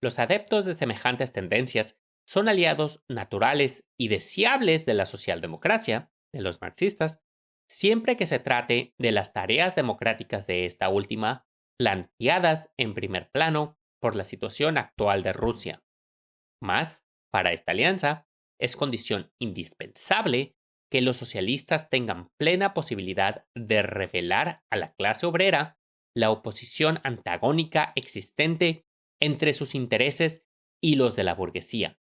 los adeptos de semejantes tendencias son aliados naturales y deseables de la socialdemocracia, de los marxistas, siempre que se trate de las tareas democráticas de esta última, planteadas en primer plano por la situación actual de Rusia. Mas, para esta alianza, es condición indispensable que los socialistas tengan plena posibilidad de revelar a la clase obrera la oposición antagónica existente entre sus intereses y los de la burguesía.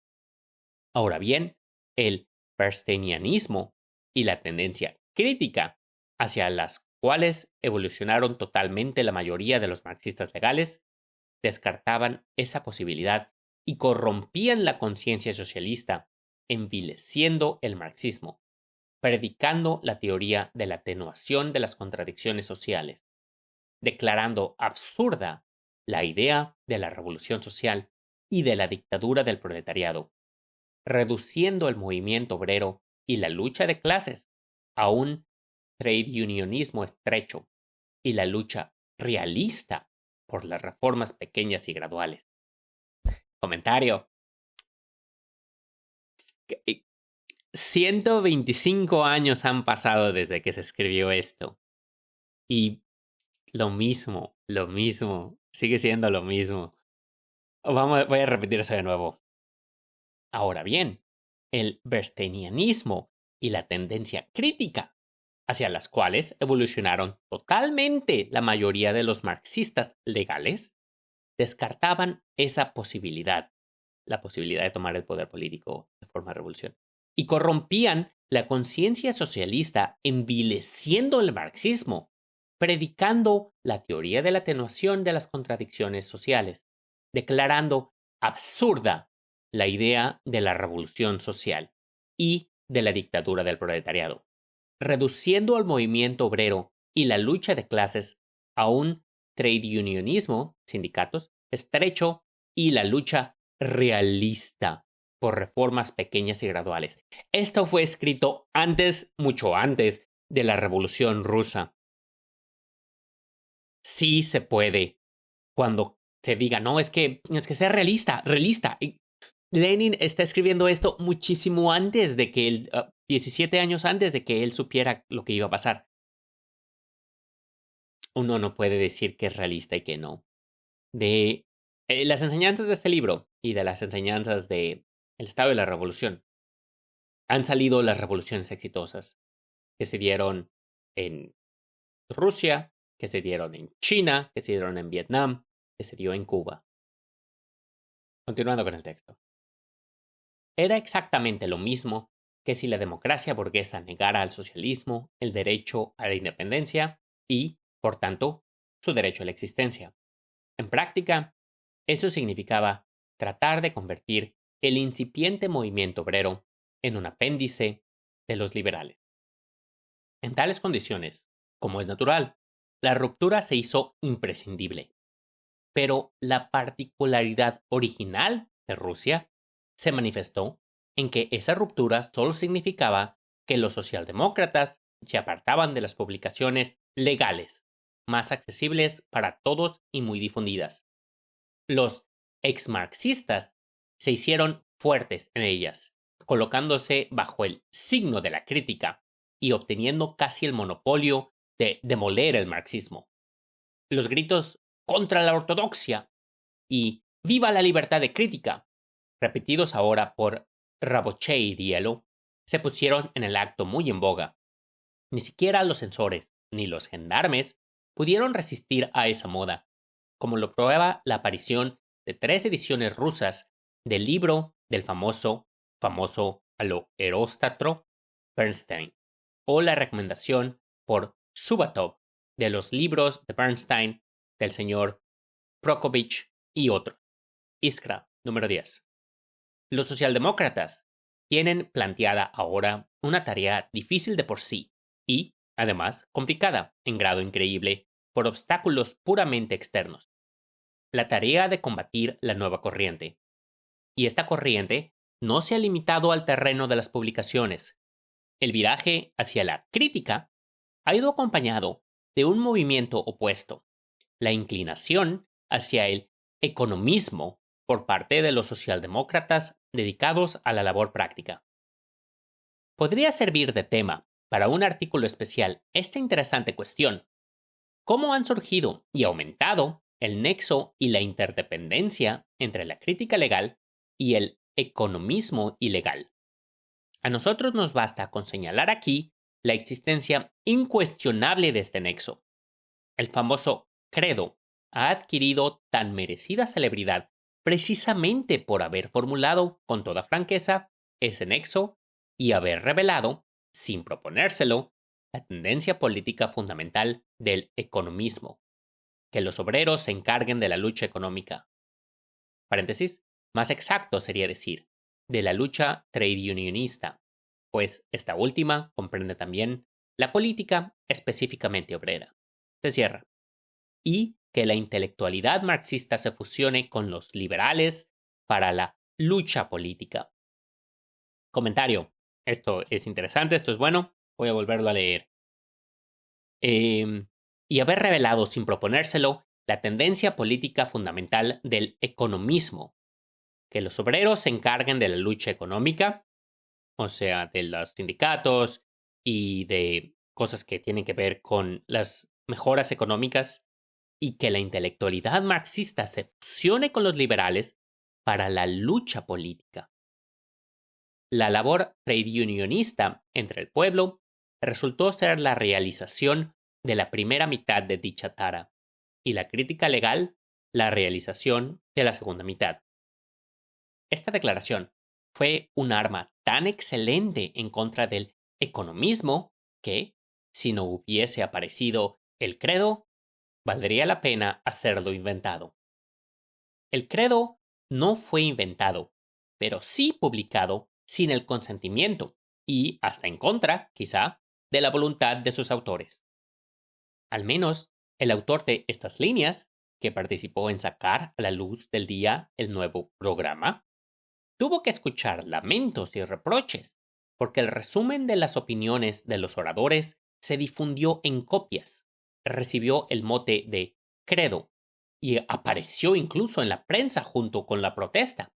Ahora bien, el bernsteinianismo y la tendencia crítica hacia las cuales evolucionaron totalmente la mayoría de los marxistas legales descartaban esa posibilidad y corrompían la conciencia socialista, envileciendo el marxismo, predicando la teoría de la atenuación de las contradicciones sociales, declarando absurda la idea de la revolución social y de la dictadura del proletariado, reduciendo el movimiento obrero y la lucha de clases a un trade unionismo estrecho y la lucha realista por las reformas pequeñas y graduales. Comentario. 125 años han pasado desde que se escribió esto. Y lo mismo, sigue siendo lo mismo. Voy a repetir eso de nuevo. Ahora bien, el bernsteinianismo y la tendencia crítica, hacia las cuales evolucionaron totalmente la mayoría de los marxistas legales, descartaban esa posibilidad, la posibilidad de tomar el poder político de forma de revolución, y corrompían la conciencia socialista envileciendo el marxismo, predicando la teoría de la atenuación de las contradicciones sociales, declarando absurda la idea de la revolución social y de la dictadura del proletariado, reduciendo al movimiento obrero y la lucha de clases a un trade unionismo, sindicatos, estrecho y la lucha realista por reformas pequeñas y graduales. Esto fue escrito antes, mucho antes de la Revolución Rusa. Sí se puede. Cuando se diga, no, es que sea realista. Y Lenin está escribiendo esto muchísimo antes de que él, 17 años antes de que él supiera lo que iba a pasar. Uno no puede decir que es realista y que no. De las enseñanzas de este libro y de las enseñanzas de El Estado de la Revolución han salido las revoluciones exitosas que se dieron en Rusia, que se dieron en China, que se dieron en Vietnam, que se dio en Cuba. Continuando con el texto. Era exactamente lo mismo que si la democracia burguesa negara al socialismo el derecho a la independencia y, por tanto, su derecho a la existencia. En práctica, eso significaba tratar de convertir el incipiente movimiento obrero en un apéndice de los liberales. En tales condiciones, como es natural, la ruptura se hizo imprescindible. Pero la particularidad original de Rusia se manifestó en que esa ruptura solo significaba que los socialdemócratas se apartaban de las publicaciones legales, más accesibles para todos y muy difundidas. Los exmarxistas se hicieron fuertes en ellas, colocándose bajo el signo de la crítica y obteniendo casi el monopolio de demoler el marxismo. Los gritos contra la ortodoxia y viva la libertad de crítica, repetidos ahora por Rabotché y Dielo, se pusieron en el acto muy en boga. Ni siquiera los censores ni los gendarmes pudieron resistir a esa moda, como lo prueba la aparición de 3 ediciones rusas del libro del famoso a lo Eróstatro Bernstein, o la recomendación por Subatov de los libros de Bernstein, del señor Prokovich y otros. Iskra, número 10. Los socialdemócratas tienen planteada ahora una tarea difícil de por sí y, además, complicada en grado increíble por obstáculos puramente externos. La tarea de combatir la nueva corriente. Y esta corriente no se ha limitado al terreno de las publicaciones. El viraje hacia la crítica ha ido acompañado de un movimiento opuesto, la inclinación hacia el economismo por parte de los socialdemócratas dedicados a la labor práctica. Podría servir de tema para un artículo especial esta interesante cuestión: ¿cómo han surgido y aumentado el nexo y la interdependencia entre la crítica legal y el economismo ilegal? A nosotros nos basta con señalar aquí la existencia incuestionable de este nexo. El famoso credo ha adquirido tan merecida celebridad precisamente por haber formulado con toda franqueza ese nexo y haber revelado, sin proponérselo, la tendencia política fundamental del economismo: que los obreros se encarguen de la lucha económica. Paréntesis, más exacto sería decir, de la lucha trade unionista, pues esta última comprende también la política específicamente obrera. Se cierra. Y que la intelectualidad marxista se fusione con los liberales para la lucha política. Comentario. Esto es interesante, esto es bueno. Voy a volverlo a leer. Y haber revelado sin proponérselo la tendencia política fundamental del economismo: que los obreros se encarguen de la lucha económica, o sea, de los sindicatos y de cosas que tienen que ver con las mejoras económicas, y que la intelectualidad marxista se fusione con los liberales para la lucha política. La labor trade unionista entre el pueblo resultó ser la realización de la primera mitad de dicha tara, y la crítica legal la realización de la segunda mitad. Esta declaración fue un arma tan excelente en contra del economismo que, si no hubiese aparecido el credo, valdría la pena hacerlo inventado. El credo no fue inventado, pero sí publicado sin el consentimiento y hasta en contra, quizá, de la voluntad de sus autores. Al menos, el autor de estas líneas, que participó en sacar a la luz del día el nuevo programa, tuvo que escuchar lamentos y reproches, porque el resumen de las opiniones de los oradores se difundió en copias, recibió el mote de credo y apareció incluso en la prensa junto con la protesta.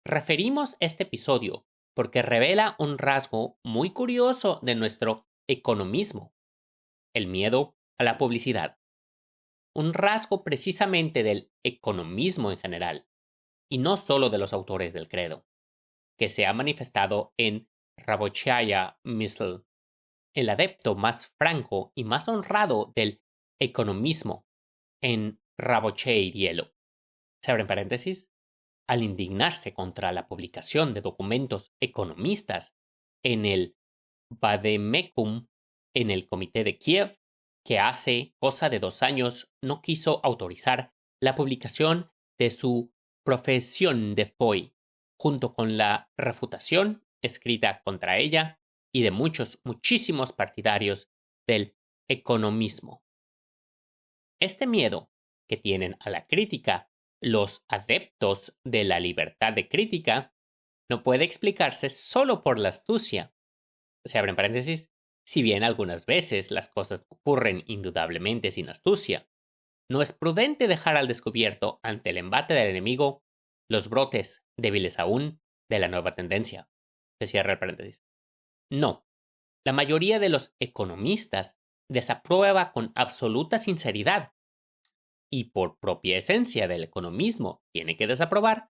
Referimos este episodio porque revela un rasgo muy curioso de nuestro economismo: el miedo a la publicidad. Un rasgo precisamente del economismo en general, y no solo de los autores del credo, que se ha manifestado en Rabochaya Misl, el adepto más franco y más honrado del economismo, en Rabochei Dielo. Se abren paréntesis. Al indignarse contra la publicación de documentos economistas en el Vademecum, en el Comité de Kiev, que hace cosa de 2 años no quiso autorizar la publicación de su Profesión de Foi, junto con la refutación escrita contra ella y de muchísimos partidarios del economismo. Este miedo que tienen a la crítica los adeptos de la libertad de crítica no puede explicarse solo por la astucia. Se abren paréntesis. Si bien algunas veces las cosas ocurren indudablemente sin astucia, no es prudente dejar al descubierto ante el embate del enemigo los brotes, débiles aún, de la nueva tendencia. Se cierra el paréntesis. No, la mayoría de los economistas desaprueba con absoluta sinceridad, y por propia esencia del economismo tiene que desaprobar,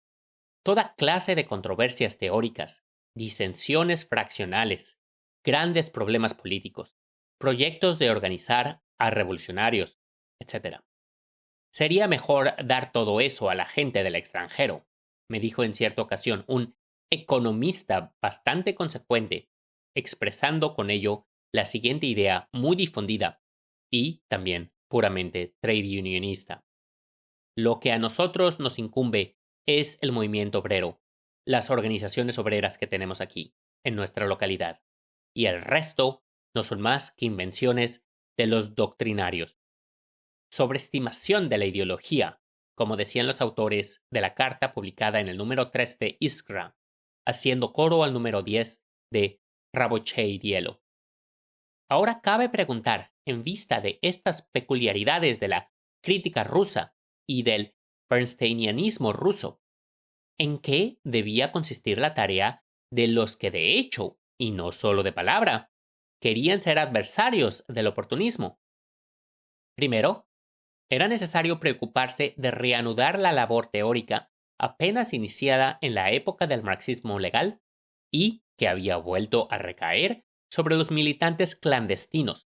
toda clase de controversias teóricas, disensiones fraccionales, grandes problemas políticos, proyectos de organizar a revolucionarios, etc. Sería mejor dar todo eso a la gente del extranjero, me dijo en cierta ocasión un economista bastante consecuente, expresando con ello la siguiente idea muy difundida y también puramente trade unionista. Lo que a nosotros nos incumbe es el movimiento obrero, las organizaciones obreras que tenemos aquí, en nuestra localidad, y el resto no son más que invenciones de los doctrinarios. Sobreestimación de la ideología, como decían los autores de la carta publicada en el número 3 de Iskra, haciendo coro al número 10 de Rabotché Dielo. Ahora cabe preguntar, en vista de estas peculiaridades de la crítica rusa y del bernsteinianismo ruso, ¿en qué debía consistir la tarea de los que de hecho, y no solo de palabra, querían ser adversarios del oportunismo? Primero, era necesario preocuparse de reanudar la labor teórica apenas iniciada en la época del marxismo legal y que había vuelto a recaer sobre los militantes clandestinos.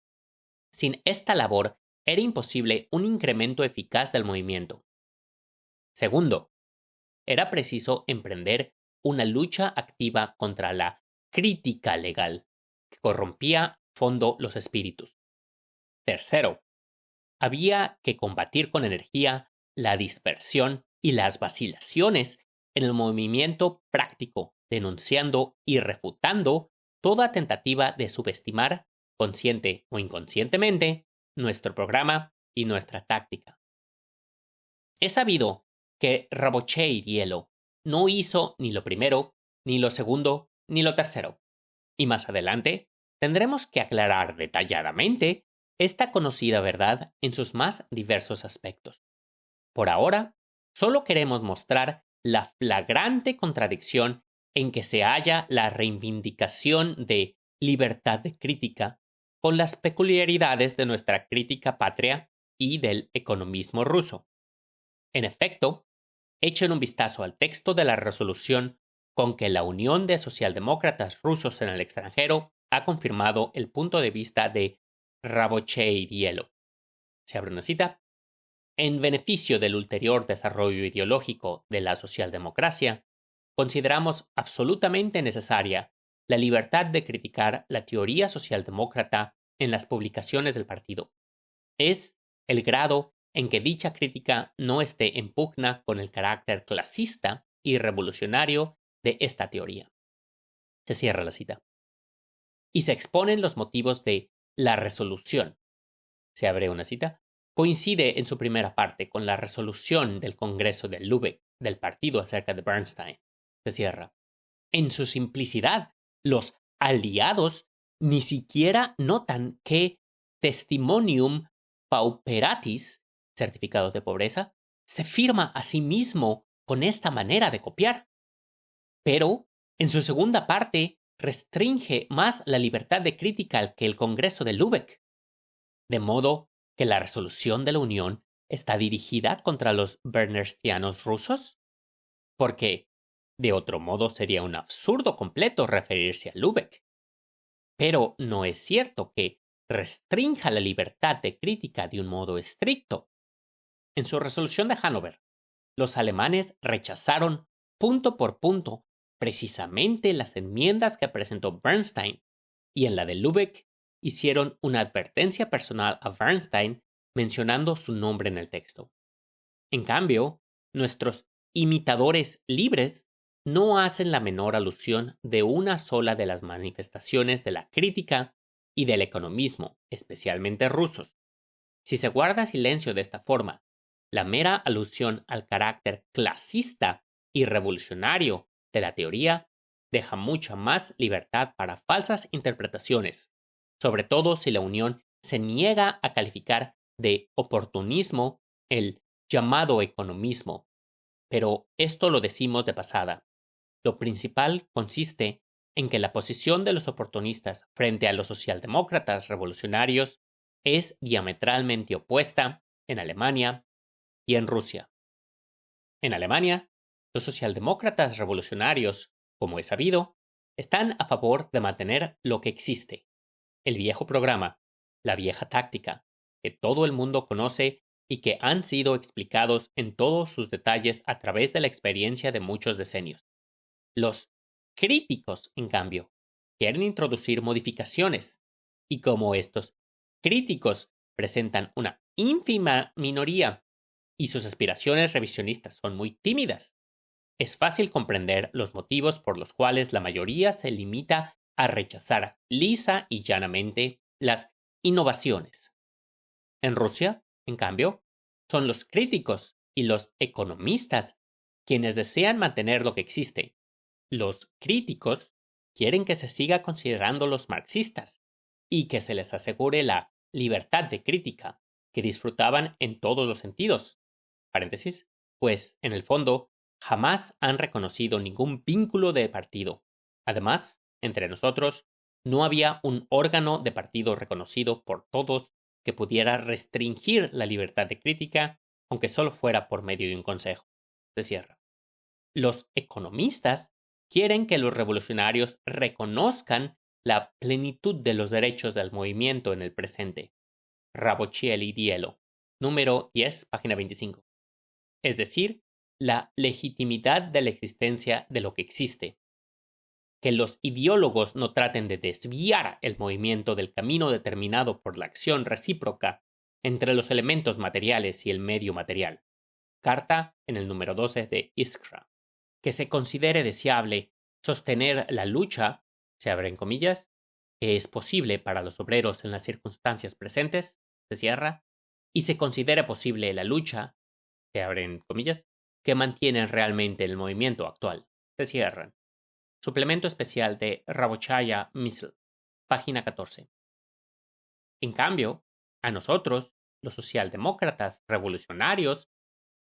Sin esta labor, era imposible un incremento eficaz del movimiento. Segundo, era preciso emprender una lucha activa contra la crítica legal, que corrompía a fondo los espíritus. Tercero, había que combatir con energía la dispersión y las vacilaciones en el movimiento práctico, denunciando y refutando toda tentativa de subestimar, consciente o inconscientemente, nuestro programa y nuestra táctica. Es sabido que Rabotché y Dielo no hizo ni lo primero, ni lo segundo, ni lo tercero. Y más adelante tendremos que aclarar detalladamente esta conocida verdad en sus más diversos aspectos. Por ahora, solo queremos mostrar la flagrante contradicción en que se halla la reivindicación de libertad de crítica con las peculiaridades de nuestra crítica patria y del economismo ruso. En efecto, echen un vistazo al texto de la resolución con que la Unión de Socialdemócratas Rusos en el extranjero ha confirmado el punto de vista de Rabotché y Dielo. Se abre una cita. En beneficio del ulterior desarrollo ideológico de la socialdemocracia, consideramos absolutamente necesaria la libertad de criticar la teoría socialdemócrata en las publicaciones del partido. Es el grado en que dicha crítica no esté en pugna con el carácter clasista y revolucionario de esta teoría. Se cierra la cita. Y se exponen los motivos de la resolución. Se abre una cita. Coincide en su primera parte con la resolución del Congreso de Lübeck del partido acerca de Bernstein. Se cierra. En su simplicidad, los aliados ni siquiera notan que testimonium pauperatis, certificados de pobreza, se firma a sí mismo con esta manera de copiar. Pero, en su segunda parte, restringe más la libertad de crítica que el Congreso de Lübeck. De modo que la resolución de la Unión está dirigida contra los bernsteinianos rusos. Porque, de otro modo, sería un absurdo completo referirse a Lübeck. Pero no es cierto que restrinja la libertad de crítica de un modo estricto. En su resolución de Hannover, los alemanes rechazaron punto por punto precisamente las enmiendas que presentó Bernstein, y en la de Lübeck hicieron una advertencia personal a Bernstein mencionando su nombre en el texto. En cambio, nuestros imitadores libres no hacen la menor alusión de una sola de las manifestaciones de la crítica y del economismo, especialmente rusos. Si se guarda silencio de esta forma, la mera alusión al carácter clasista y revolucionario de la teoría deja mucha más libertad para falsas interpretaciones, sobre todo si la Unión se niega a calificar de oportunismo el llamado economismo. Pero esto lo decimos de pasada. Lo principal consiste en que la posición de los oportunistas frente a los socialdemócratas revolucionarios es diametralmente opuesta en Alemania y en Rusia. En Alemania, los socialdemócratas revolucionarios, como es sabido, están a favor de mantener lo que existe, el viejo programa, la vieja táctica, que todo el mundo conoce y que han sido explicados en todos sus detalles a través de la experiencia de muchos decenios. Los críticos, en cambio, quieren introducir modificaciones, y como estos críticos presentan una ínfima minoría y sus aspiraciones revisionistas son muy tímidas, es fácil comprender los motivos por los cuales la mayoría se limita a rechazar lisa y llanamente las innovaciones. En Rusia, en cambio, son los críticos y los economistas quienes desean mantener lo que existe. Los críticos quieren que se siga considerando los marxistas y que se les asegure la libertad de crítica que disfrutaban en todos los sentidos. Paréntesis, pues, en el fondo, jamás han reconocido ningún vínculo de partido. Además, entre nosotros, no había un órgano de partido reconocido por todos que pudiera restringir la libertad de crítica, aunque solo fuera por medio de un consejo. Se cierra. Los economistas quieren que los revolucionarios reconozcan la plenitud de los derechos del movimiento en el presente. Rabocchielli Dielo, número 10, página 25. Es decir, la legitimidad de la existencia de lo que existe. Que los ideólogos no traten de desviar el movimiento del camino determinado por la acción recíproca entre los elementos materiales y el medio material. Carta en el número 12 de Iskra. Que se considere deseable sostener la lucha, se abren comillas, que es posible para los obreros en las circunstancias presentes, se cierra, y se considere posible la lucha, se abren comillas, que mantienen realmente el movimiento actual, se cierran. Suplemento especial de Rabochaya Misl, página 14. En cambio, a nosotros, los socialdemócratas revolucionarios,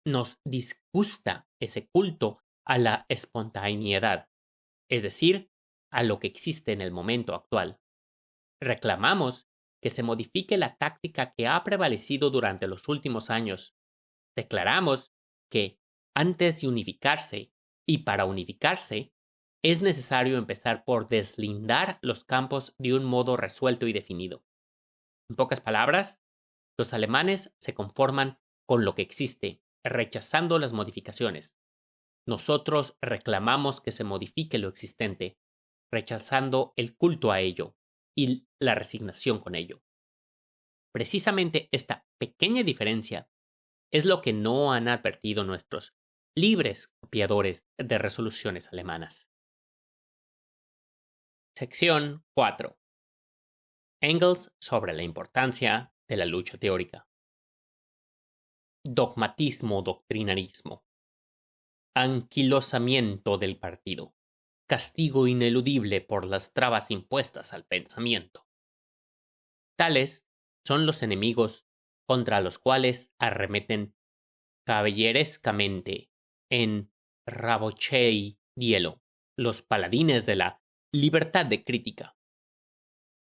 nos disgusta ese culto a la espontaneidad, es decir, a lo que existe en el momento actual. Reclamamos que se modifique la táctica que ha prevalecido durante los últimos años. Declaramos que, antes de unificarse y para unificarse, es necesario empezar por deslindar los campos de un modo resuelto y definido. En pocas palabras, los alemanes se conforman con lo que existe, rechazando las modificaciones. Nosotros reclamamos que se modifique lo existente, rechazando el culto a ello y la resignación con ello. Precisamente esta pequeña diferencia es lo que no han advertido nuestros libres copiadores de resoluciones alemanas. Sección 4. Engels sobre la importancia de la lucha teórica. Dogmatismo-doctrinarismo. Anquilosamiento del partido. Castigo ineludible por las trabas impuestas al pensamiento. Tales son los enemigos contra los cuales arremeten caballerescamente en Rabocchei Dielo los paladines de la libertad de crítica.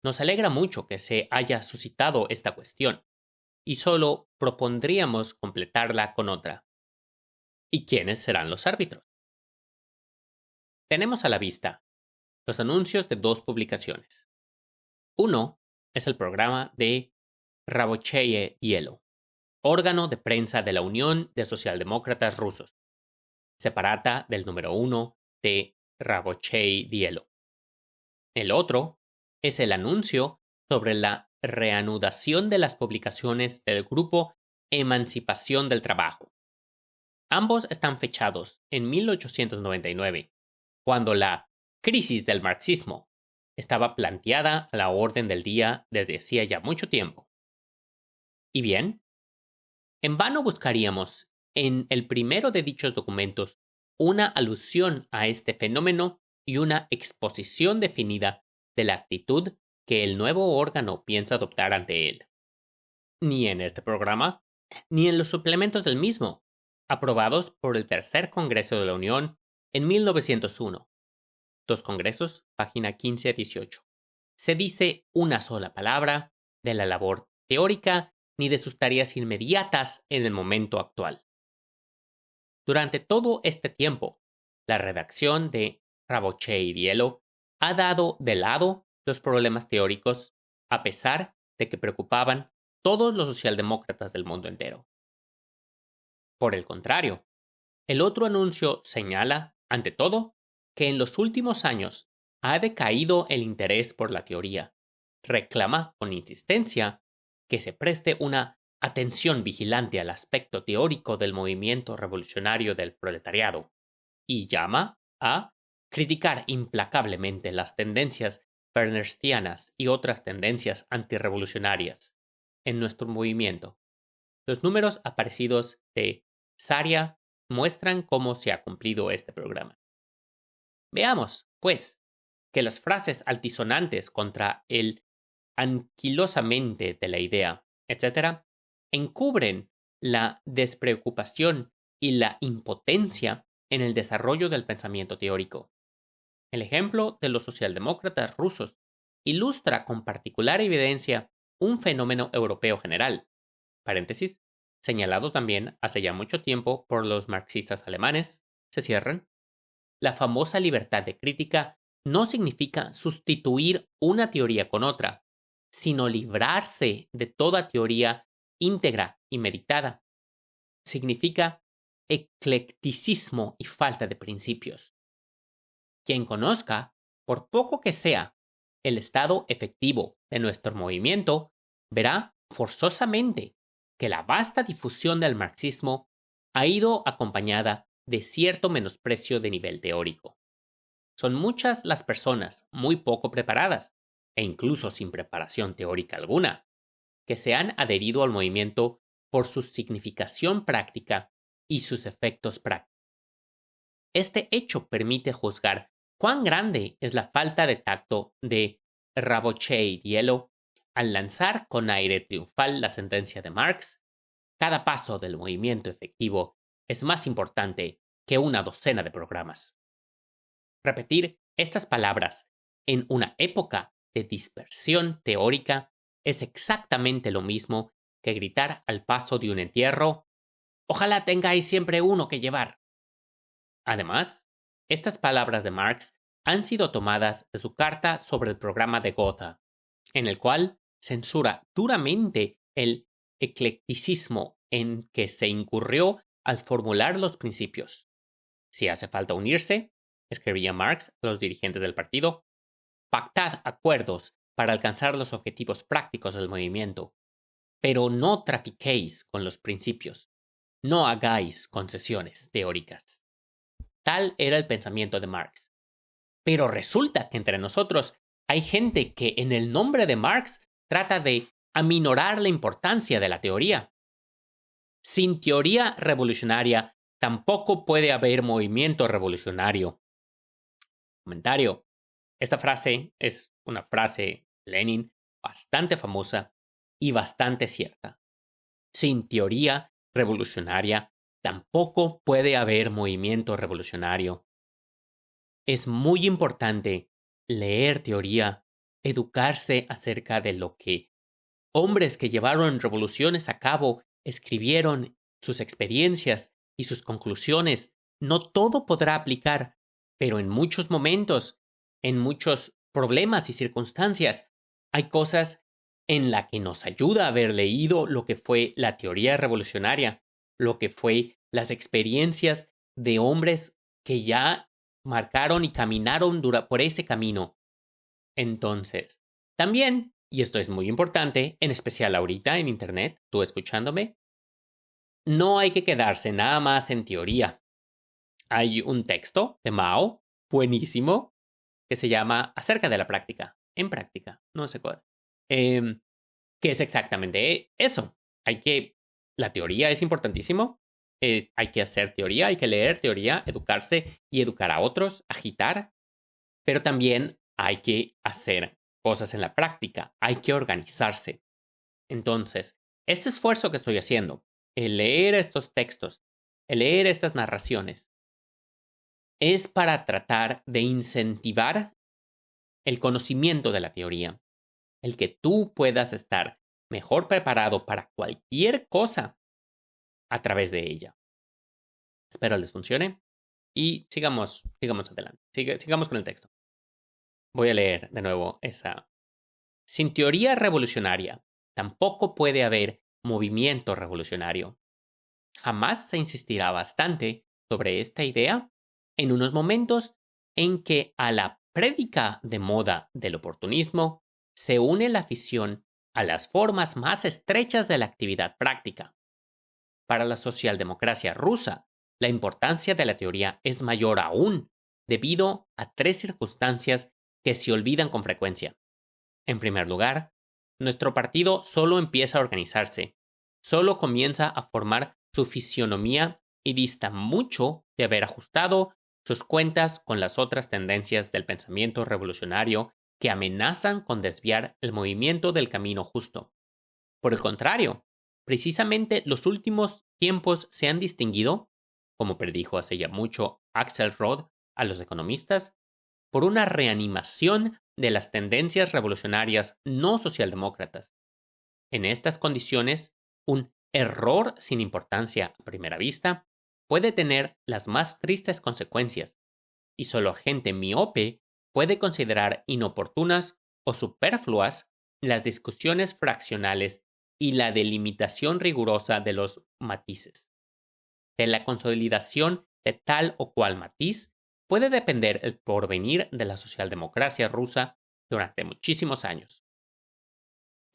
Nos alegra mucho que se haya suscitado esta cuestión, y solo propondríamos completarla con otra. ¿Y quiénes serán los árbitros? Tenemos a la vista los anuncios de dos publicaciones. Uno es el programa de Raboccheye Dielo, órgano de prensa de la Unión de Socialdemócratas Rusos, separata del número 1 de Raboccheye Dielo. El otro es el anuncio sobre la reanudación de las publicaciones del grupo Emancipación del Trabajo. Ambos están fechados en 1899, cuando la crisis del marxismo estaba planteada a la orden del día desde hacía ya mucho tiempo. ¿Y bien? En vano buscaríamos en el primero de dichos documentos una alusión a este fenómeno y una exposición definida de la actitud que el nuevo órgano piensa adoptar ante él. Ni en este programa, ni en los suplementos del mismo, aprobados por el Tercer Congreso de la Unión en 1901. Dos congresos, página 15 a 18. Se dice una sola palabra de la labor teórica ni de sus tareas inmediatas en el momento actual. Durante todo este tiempo, la redacción de Raboccheye Dielo ha dado de lado los problemas teóricos, a pesar de que preocupaban todos los socialdemócratas del mundo entero. Por el contrario, el otro anuncio señala, ante todo, que en los últimos años ha decaído el interés por la teoría. Reclama con insistencia que se preste una atención vigilante al aspecto teórico del movimiento revolucionario del proletariado y llama a criticar implacablemente las tendencias bernsteinianas y otras tendencias antirrevolucionarias en nuestro movimiento. Los números aparecidos de Saria muestran cómo se ha cumplido este programa. Veamos, pues, que las frases altisonantes contra el anquilosamente de la idea, etc., encubren la despreocupación y la impotencia en el desarrollo del pensamiento teórico. El ejemplo de los socialdemócratas rusos ilustra con particular evidencia un fenómeno europeo general, paréntesis, señalado también hace ya mucho tiempo por los marxistas alemanes, se cierran. La famosa libertad de crítica no significa sustituir una teoría con otra, sino librarse de toda teoría íntegra y meditada. Significa eclecticismo y falta de principios. Quien conozca, por poco que sea, el estado efectivo de nuestro movimiento, verá forzosamente que la vasta difusión del marxismo ha ido acompañada de cierto menosprecio de nivel teórico. Son muchas las personas muy poco preparadas, e incluso sin preparación teórica alguna, que se han adherido al movimiento por su significación práctica y sus efectos prácticos. Este hecho permite juzgar cuán grande es la falta de tacto de Rabotché-Diello al lanzar con aire triunfal la sentencia de Marx: cada paso del movimiento efectivo es más importante que una docena de programas. Repetir estas palabras en una época de dispersión teórica es exactamente lo mismo que gritar al paso de un entierro: ojalá tengáis siempre uno que llevar. Además, estas palabras de Marx han sido tomadas de su carta sobre el programa de Gotha, en el cual censura duramente el eclecticismo en que se incurrió al formular los principios. Si hace falta unirse, escribía Marx a los dirigentes del partido, pactad acuerdos para alcanzar los objetivos prácticos del movimiento, pero no trafiquéis con los principios, no hagáis concesiones teóricas. Tal era el pensamiento de Marx. Pero resulta que entre nosotros hay gente que en el nombre de Marx trata de aminorar la importancia de la teoría. Sin teoría revolucionaria tampoco puede haber movimiento revolucionario. Comentario. Esta frase es una frase de Lenin bastante famosa y bastante cierta. Sin teoría revolucionaria tampoco puede haber movimiento revolucionario. Es muy importante leer teoría, educarse acerca de lo que hombres que llevaron revoluciones a cabo escribieron, sus experiencias y sus conclusiones. No todo podrá aplicar, pero en muchos momentos, en muchos problemas y circunstancias, hay cosas en las que nos ayuda haber leído lo que fue la teoría revolucionaria, lo que fue las experiencias de hombres que ya marcaron y caminaron por ese camino. Entonces, también, y esto es muy importante, en especial ahorita en Internet, tú escuchándome, no hay que quedarse nada más en teoría. Hay un texto de Mao, buenísimo, que se llama Acerca de la práctica, en práctica, no sé cuál, que es exactamente eso. La teoría es importantísimo, hay que hacer teoría, hay que leer teoría, educarse y educar a otros, agitar, pero también hay que hacer cosas en la práctica, hay que organizarse. Entonces, este esfuerzo que estoy haciendo, el leer estos textos, el leer estas narraciones, es para tratar de incentivar el conocimiento de la teoría, el que tú puedas estar mejor preparado para cualquier cosa a través de ella. Espero les funcione y sigamos adelante. Sigamos con el texto. Voy a leer de nuevo esa. Sin teoría revolucionaria, tampoco puede haber movimiento revolucionario. Jamás se insistirá bastante sobre esta idea en unos momentos en que a la prédica de moda del oportunismo se une la afición a las formas más estrechas de la actividad práctica. Para la socialdemocracia rusa, la importancia de la teoría es mayor aún, debido a tres circunstancias que se olvidan con frecuencia. En primer lugar, nuestro partido solo empieza a organizarse, solo comienza a formar su fisionomía y dista mucho de haber ajustado sus cuentas con las otras tendencias del pensamiento revolucionario que amenazan con desviar el movimiento del camino justo. Por el contrario, precisamente los últimos tiempos se han distinguido, como predijo hace ya mucho Axelrod a los economistas, por una reanimación de las tendencias revolucionarias no socialdemócratas. En estas condiciones, un error sin importancia a primera vista puede tener las más tristes consecuencias, y solo gente miope puede considerar inoportunas o superfluas las discusiones fraccionales y la delimitación rigurosa de los matices. De la consolidación de tal o cual matiz puede depender el porvenir de la socialdemocracia rusa durante muchísimos años.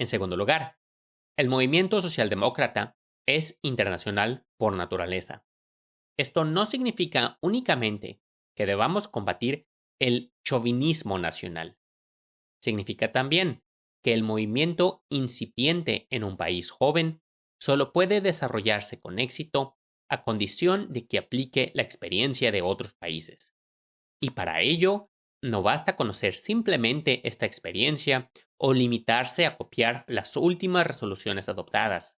En segundo lugar, el movimiento socialdemócrata es internacional por naturaleza. Esto no significa únicamente que debamos combatir el chauvinismo nacional. Significa también que el movimiento incipiente en un país joven solo puede desarrollarse con éxito a condición de que aplique la experiencia de otros países. Y para ello, no basta conocer simplemente esta experiencia o limitarse a copiar las últimas resoluciones adoptadas.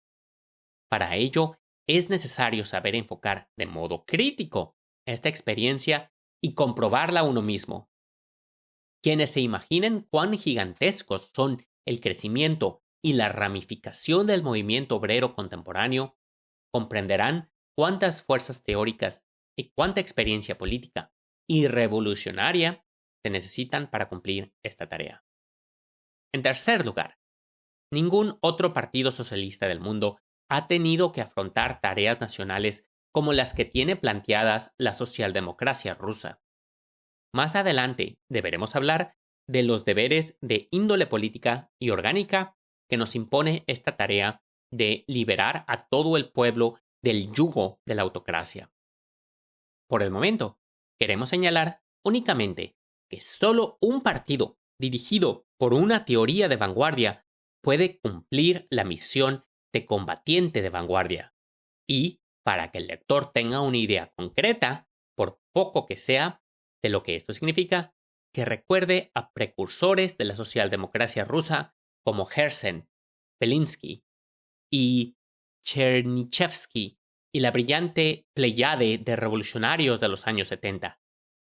Para ello, es necesario saber enfocar de modo crítico esta experiencia y comprobarla uno mismo. Quienes se imaginen cuán gigantescos son el crecimiento y la ramificación del movimiento obrero contemporáneo, comprenderán cuántas fuerzas teóricas y cuánta experiencia política y revolucionaria se necesitan para cumplir esta tarea. En tercer lugar, ningún otro partido socialista del mundo ha tenido que afrontar tareas nacionales como las que tiene planteadas la socialdemocracia rusa. Más adelante deberemos hablar de los deberes de índole política y orgánica que nos impone esta tarea de liberar a todo el pueblo del yugo de la autocracia. Por el momento, queremos señalar únicamente que solo un partido dirigido por una teoría de vanguardia puede cumplir la misión de combatiente de vanguardia. Y, para que el lector tenga una idea concreta, por poco que sea, de lo que esto significa, que recuerde a precursores de la socialdemocracia rusa como Herzen, Belinsky y Chernyshevsky y la brillante pléyade de revolucionarios de los años 70,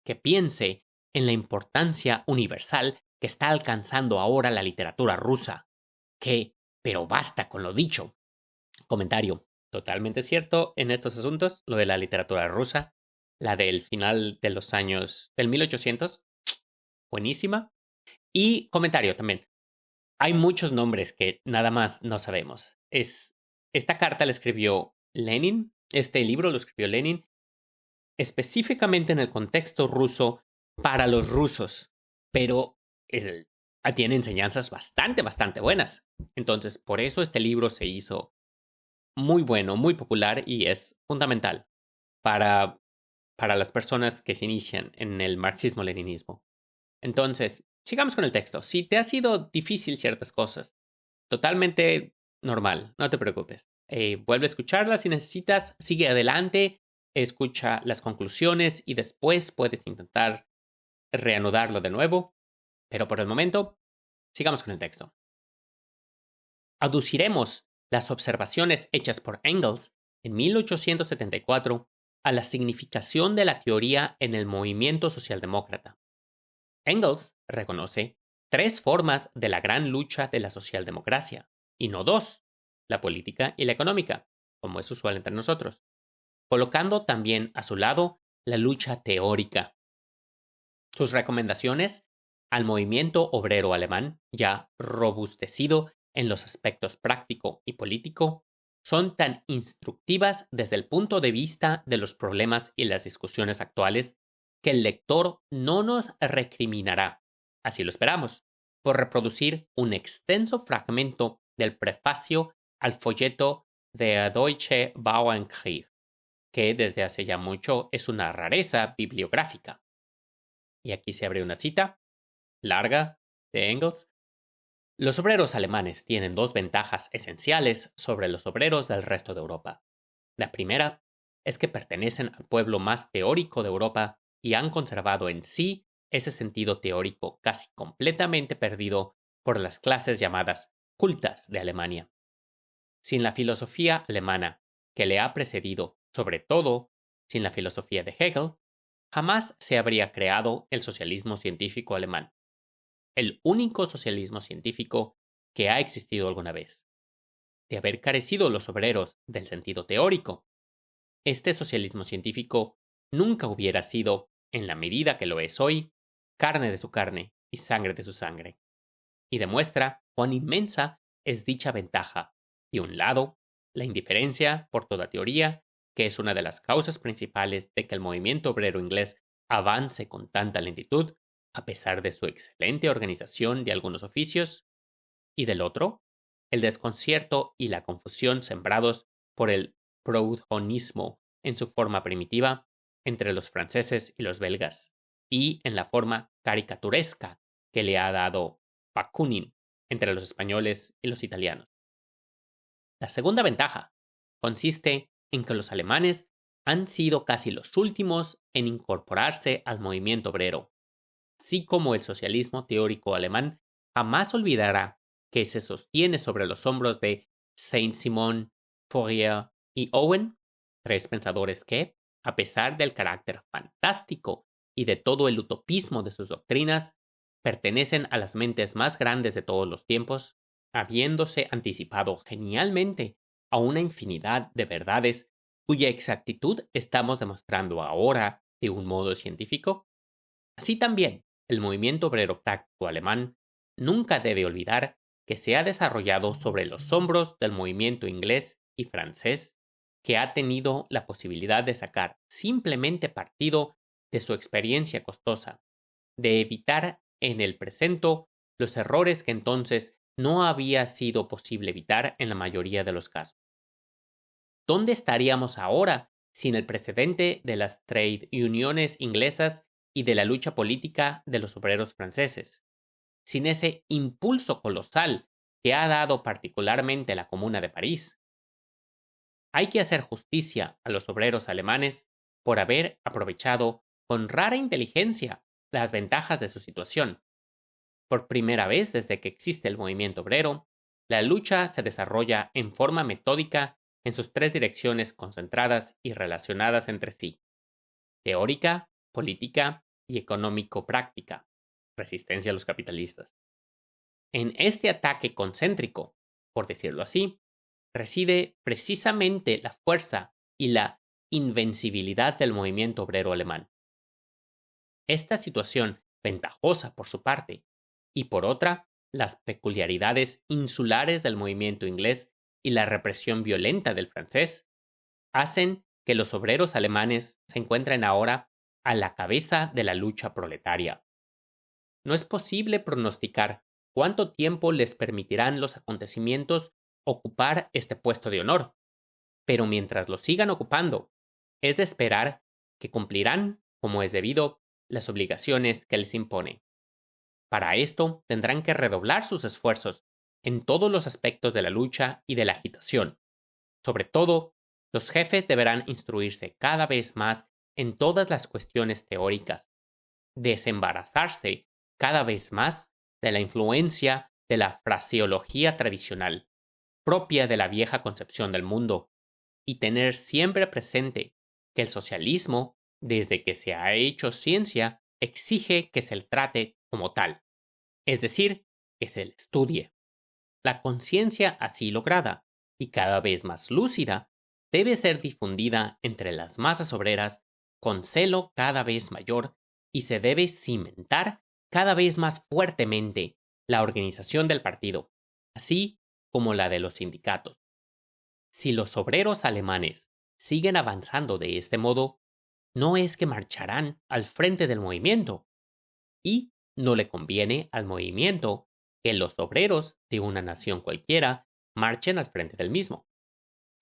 que piense en la importancia universal que está alcanzando ahora la literatura rusa. Pero basta con lo dicho. Comentario. Totalmente cierto en estos asuntos, lo de la literatura rusa, la del final de los años del 1800, buenísima. Y comentario también. Hay muchos nombres que nada más no sabemos. Esta carta la escribió Lenin, este libro lo escribió Lenin específicamente en el contexto ruso para los rusos, pero tiene enseñanzas bastante buenas. Entonces, por eso este libro se hizo muy bueno, muy popular y es fundamental para, para las personas que se inician en el marxismo-leninismo. Entonces, sigamos con el texto. Si te ha sido difícil ciertas cosas, totalmente normal, no te preocupes. Vuelve a escucharlas si necesitas, sigue adelante, escucha las conclusiones y después puedes intentar reanudarlo de nuevo. Pero por el momento, sigamos con el texto. Aduciremos las observaciones hechas por Engels en 1874 a la significación de la teoría en el movimiento socialdemócrata. Engels reconoce tres formas de la gran lucha de la socialdemocracia, y no dos, la política y la económica, como es usual entre nosotros, colocando también a su lado la lucha teórica. Sus recomendaciones al movimiento obrero alemán, ya robustecido en los aspectos práctico y político, son tan instructivas desde el punto de vista de los problemas y las discusiones actuales que el lector no nos recriminará, así lo esperamos, por reproducir un extenso fragmento del prefacio al folleto de Deutsche Bauernkrieg, que desde hace ya mucho es una rareza bibliográfica. Y aquí se abre una cita larga de Engels. Los obreros alemanes tienen dos ventajas esenciales sobre los obreros del resto de Europa. La primera es que pertenecen al pueblo más teórico de Europa y han conservado en sí ese sentido teórico casi completamente perdido por las clases llamadas cultas de Alemania. Sin la filosofía alemana que le ha precedido, sobre todo sin la filosofía de Hegel, jamás se habría creado el socialismo científico alemán, el único socialismo científico que ha existido alguna vez. De haber carecido los obreros del sentido teórico, este socialismo científico nunca hubiera sido, en la medida que lo es hoy, carne de su carne y sangre de su sangre. Y demuestra cuán inmensa es dicha ventaja. De un lado, la indiferencia por toda teoría, que es una de las causas principales de que el movimiento obrero inglés avance con tanta lentitud, a pesar de su excelente organización de algunos oficios, y del otro, el desconcierto y la confusión sembrados por el proudhonismo en su forma primitiva entre los franceses y los belgas, y en la forma caricaturesca que le ha dado Bakunin entre los españoles y los italianos. La segunda ventaja consiste en que los alemanes han sido casi los últimos en incorporarse al movimiento obrero, así como el socialismo teórico alemán jamás olvidará que se sostiene sobre los hombros de Saint-Simon, Fourier y Owen, tres pensadores que, a pesar del carácter fantástico y de todo el utopismo de sus doctrinas, pertenecen a las mentes más grandes de todos los tiempos, habiéndose anticipado genialmente a una infinidad de verdades cuya exactitud estamos demostrando ahora de un modo científico. Así también, el movimiento obrero práctico alemán nunca debe olvidar que se ha desarrollado sobre los hombros del movimiento inglés y francés, que ha tenido la posibilidad de sacar simplemente partido de su experiencia costosa, de evitar en el presente los errores que entonces no había sido posible evitar en la mayoría de los casos. ¿Dónde estaríamos ahora sin el precedente de las trade uniones inglesas y de la lucha política de los obreros franceses? Sin ese impulso colosal que ha dado particularmente la Comuna de París. Hay que hacer justicia a los obreros alemanes por haber aprovechado con rara inteligencia las ventajas de su situación. Por primera vez desde que existe el movimiento obrero, la lucha se desarrolla en forma metódica en sus tres direcciones concentradas y relacionadas entre sí: teórica, política y económico-práctica, resistencia a los capitalistas. En este ataque concéntrico, por decirlo así, reside precisamente la fuerza y la invencibilidad del movimiento obrero alemán. Esta situación, ventajosa por su parte, y por otra, las peculiaridades insulares del movimiento inglés y la represión violenta del francés, hacen que los obreros alemanes se encuentren ahora a la cabeza de la lucha proletaria. No es posible pronosticar cuánto tiempo les permitirán los acontecimientos ocupar este puesto de honor, pero mientras lo sigan ocupando, es de esperar que cumplirán, como es debido, las obligaciones que les impone. Para esto tendrán que redoblar sus esfuerzos en todos los aspectos de la lucha y de la agitación. Sobre todo, los jefes deberán instruirse cada vez más en todas las cuestiones teóricas, desembarazarse cada vez más de la influencia de la fraseología tradicional, propia de la vieja concepción del mundo, y tener siempre presente que el socialismo, desde que se ha hecho ciencia, exige que se le trate como tal, es decir, que se le estudie. La conciencia así lograda, y cada vez más lúcida, debe ser difundida entre las masas obreras con celo cada vez mayor y se debe cimentar cada vez más fuertemente la organización del partido, así como la de los sindicatos. Si los obreros alemanes siguen avanzando de este modo, no es que marcharán al frente del movimiento, y no le conviene al movimiento que los obreros de una nación cualquiera marchen al frente del mismo,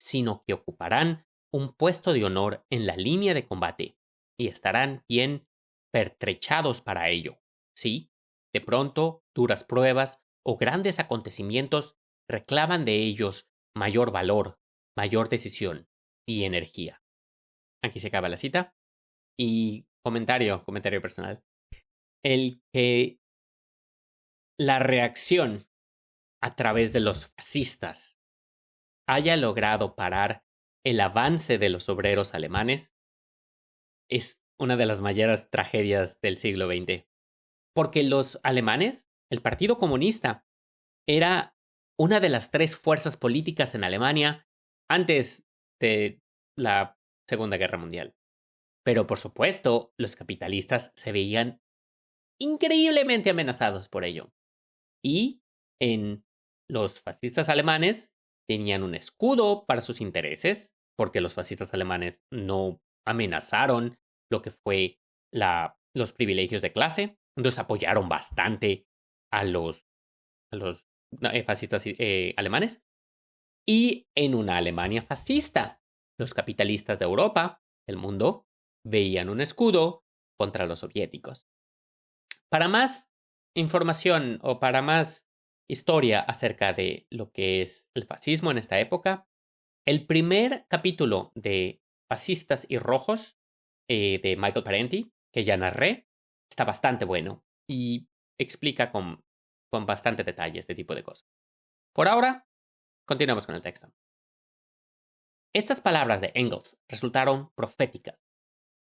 sino que ocuparán un puesto de honor en la línea de combate y estarán bien pertrechados para ello. Sí, de pronto, duras pruebas o grandes acontecimientos reclaman de ellos mayor valor, mayor decisión y energía. Aquí se acaba la cita. Y comentario personal. El que la reacción a través de los fascistas haya logrado parar el avance de los obreros alemanes es una de las mayores tragedias del siglo XX. Porque los alemanes, el Partido Comunista, era una de las tres fuerzas políticas en Alemania antes de la Segunda Guerra Mundial. Pero por supuesto, los capitalistas se veían increíblemente amenazados por ello. Y en los fascistas alemanes tenían un escudo para sus intereses, porque los fascistas alemanes no amenazaron lo que fue los privilegios de clase, entonces apoyaron bastante a los fascistas alemanes. Y en una Alemania fascista, los capitalistas de Europa, del mundo, veían un escudo contra los soviéticos. Para más información o para más historia acerca de lo que es el fascismo en esta época, el primer capítulo de Fascistas y Rojos de Michael Parenti, que ya narré, está bastante bueno y explica con bastante detalle este tipo de cosas. Por ahora, continuamos con el texto. Estas palabras de Engels resultaron proféticas.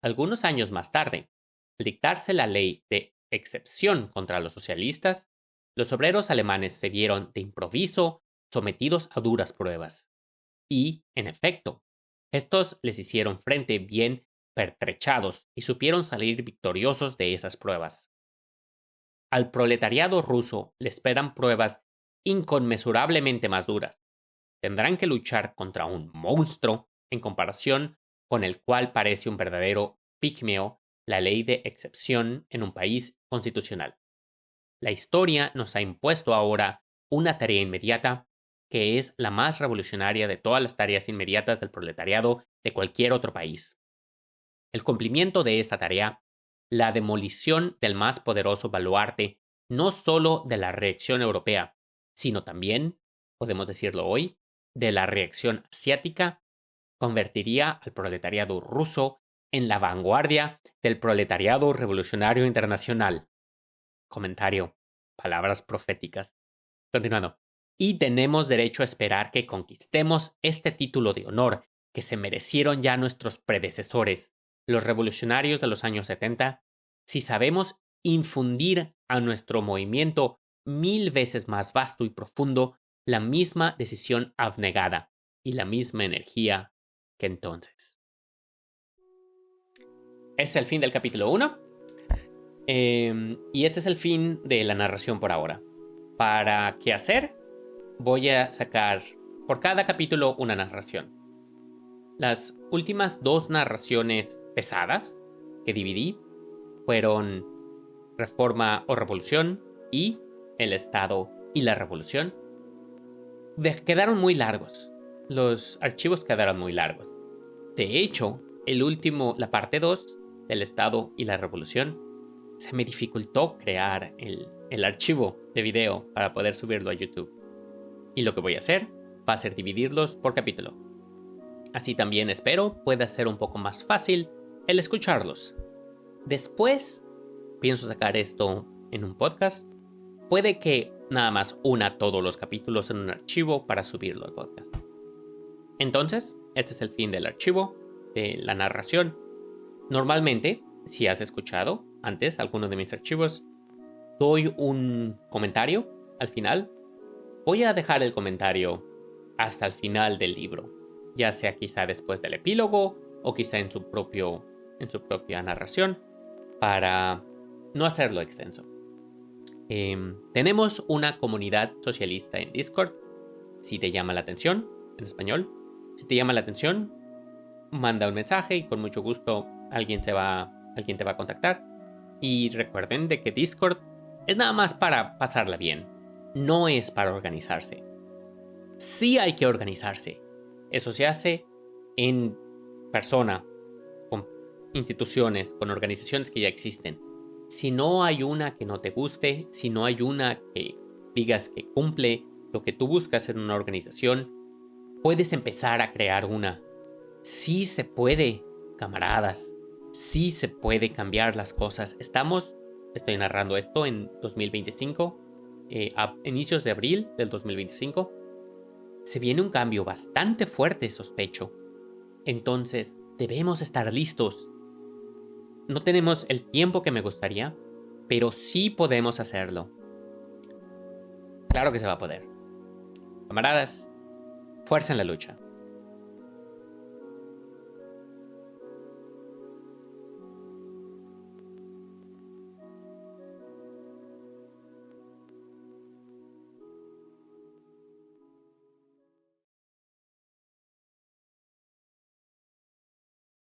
Algunos años más tarde, al dictarse la ley de excepción contra los socialistas, los obreros alemanes se vieron de improviso sometidos a duras pruebas. Y, en efecto, estos les hicieron frente bien pertrechados y supieron salir victoriosos de esas pruebas. Al proletariado ruso le esperan pruebas inconmensurablemente más duras. Tendrán que luchar contra un monstruo en comparación con el cual parece un verdadero pigmeo la ley de excepción en un país constitucional. La historia nos ha impuesto ahora una tarea inmediata que es la más revolucionaria de todas las tareas inmediatas del proletariado de cualquier otro país. El cumplimiento de esta tarea, la demolición del más poderoso baluarte, no solo de la reacción europea, sino también, podemos decirlo hoy, de la reacción asiática, convertiría al proletariado ruso en la vanguardia del proletariado revolucionario internacional. Comentario. Palabras proféticas. Continuando. Y tenemos derecho a esperar que conquistemos este título de honor que se merecieron ya nuestros predecesores, los revolucionarios de los años 70, si sabemos infundir a nuestro movimiento 1000 veces más vasto y profundo la misma decisión abnegada y la misma energía que entonces. Este es el fin del capítulo 1. Y este es el fin de la narración por ahora. ¿Para qué hacer? Voy a sacar por cada capítulo una narración. Las últimas 2 narraciones pesadas que dividí fueron Reforma o Revolución y El Estado y la Revolución. Quedaron muy largos. Los archivos quedaron muy largos. De hecho, la parte 2 del Estado y la Revolución, se me dificultó crear el archivo de video para poder subirlo a YouTube. Y lo que voy a hacer va a ser dividirlos por capítulo. Así también espero pueda ser un poco más fácil el escucharlos. Después pienso sacar esto en un podcast. Puede que nada más una todos los capítulos en un archivo para subirlo al podcast. Entonces, este es el fin del archivo, de la narración. Normalmente, si has escuchado antes alguno de mis archivos, doy un comentario al final. Voy a dejar el comentario hasta el final del libro, ya sea quizá después del epílogo o quizá en su propia narración, para no hacerlo extenso. Tenemos una comunidad socialista en Discord. Si te llama la atención, en español, si te llama la atención, manda un mensaje y con mucho gusto alguien te va a contactar. Y recuerden de que Discord es nada más para pasarla bien. No es para organizarse. Sí hay que organizarse. Eso se hace en persona, con instituciones, con organizaciones que ya existen. Si no hay una que no te guste, si no hay una que digas que cumple lo que tú buscas en una organización, puedes empezar a crear una. Sí se puede, camaradas. Sí se puede cambiar las cosas. Estoy narrando esto en 2025, a inicios de abril del 2025. Se viene un cambio bastante fuerte, sospecho. Entonces, debemos estar listos. No tenemos el tiempo que me gustaría, pero sí podemos hacerlo. Claro que se va a poder. Camaradas, fuerza en la lucha.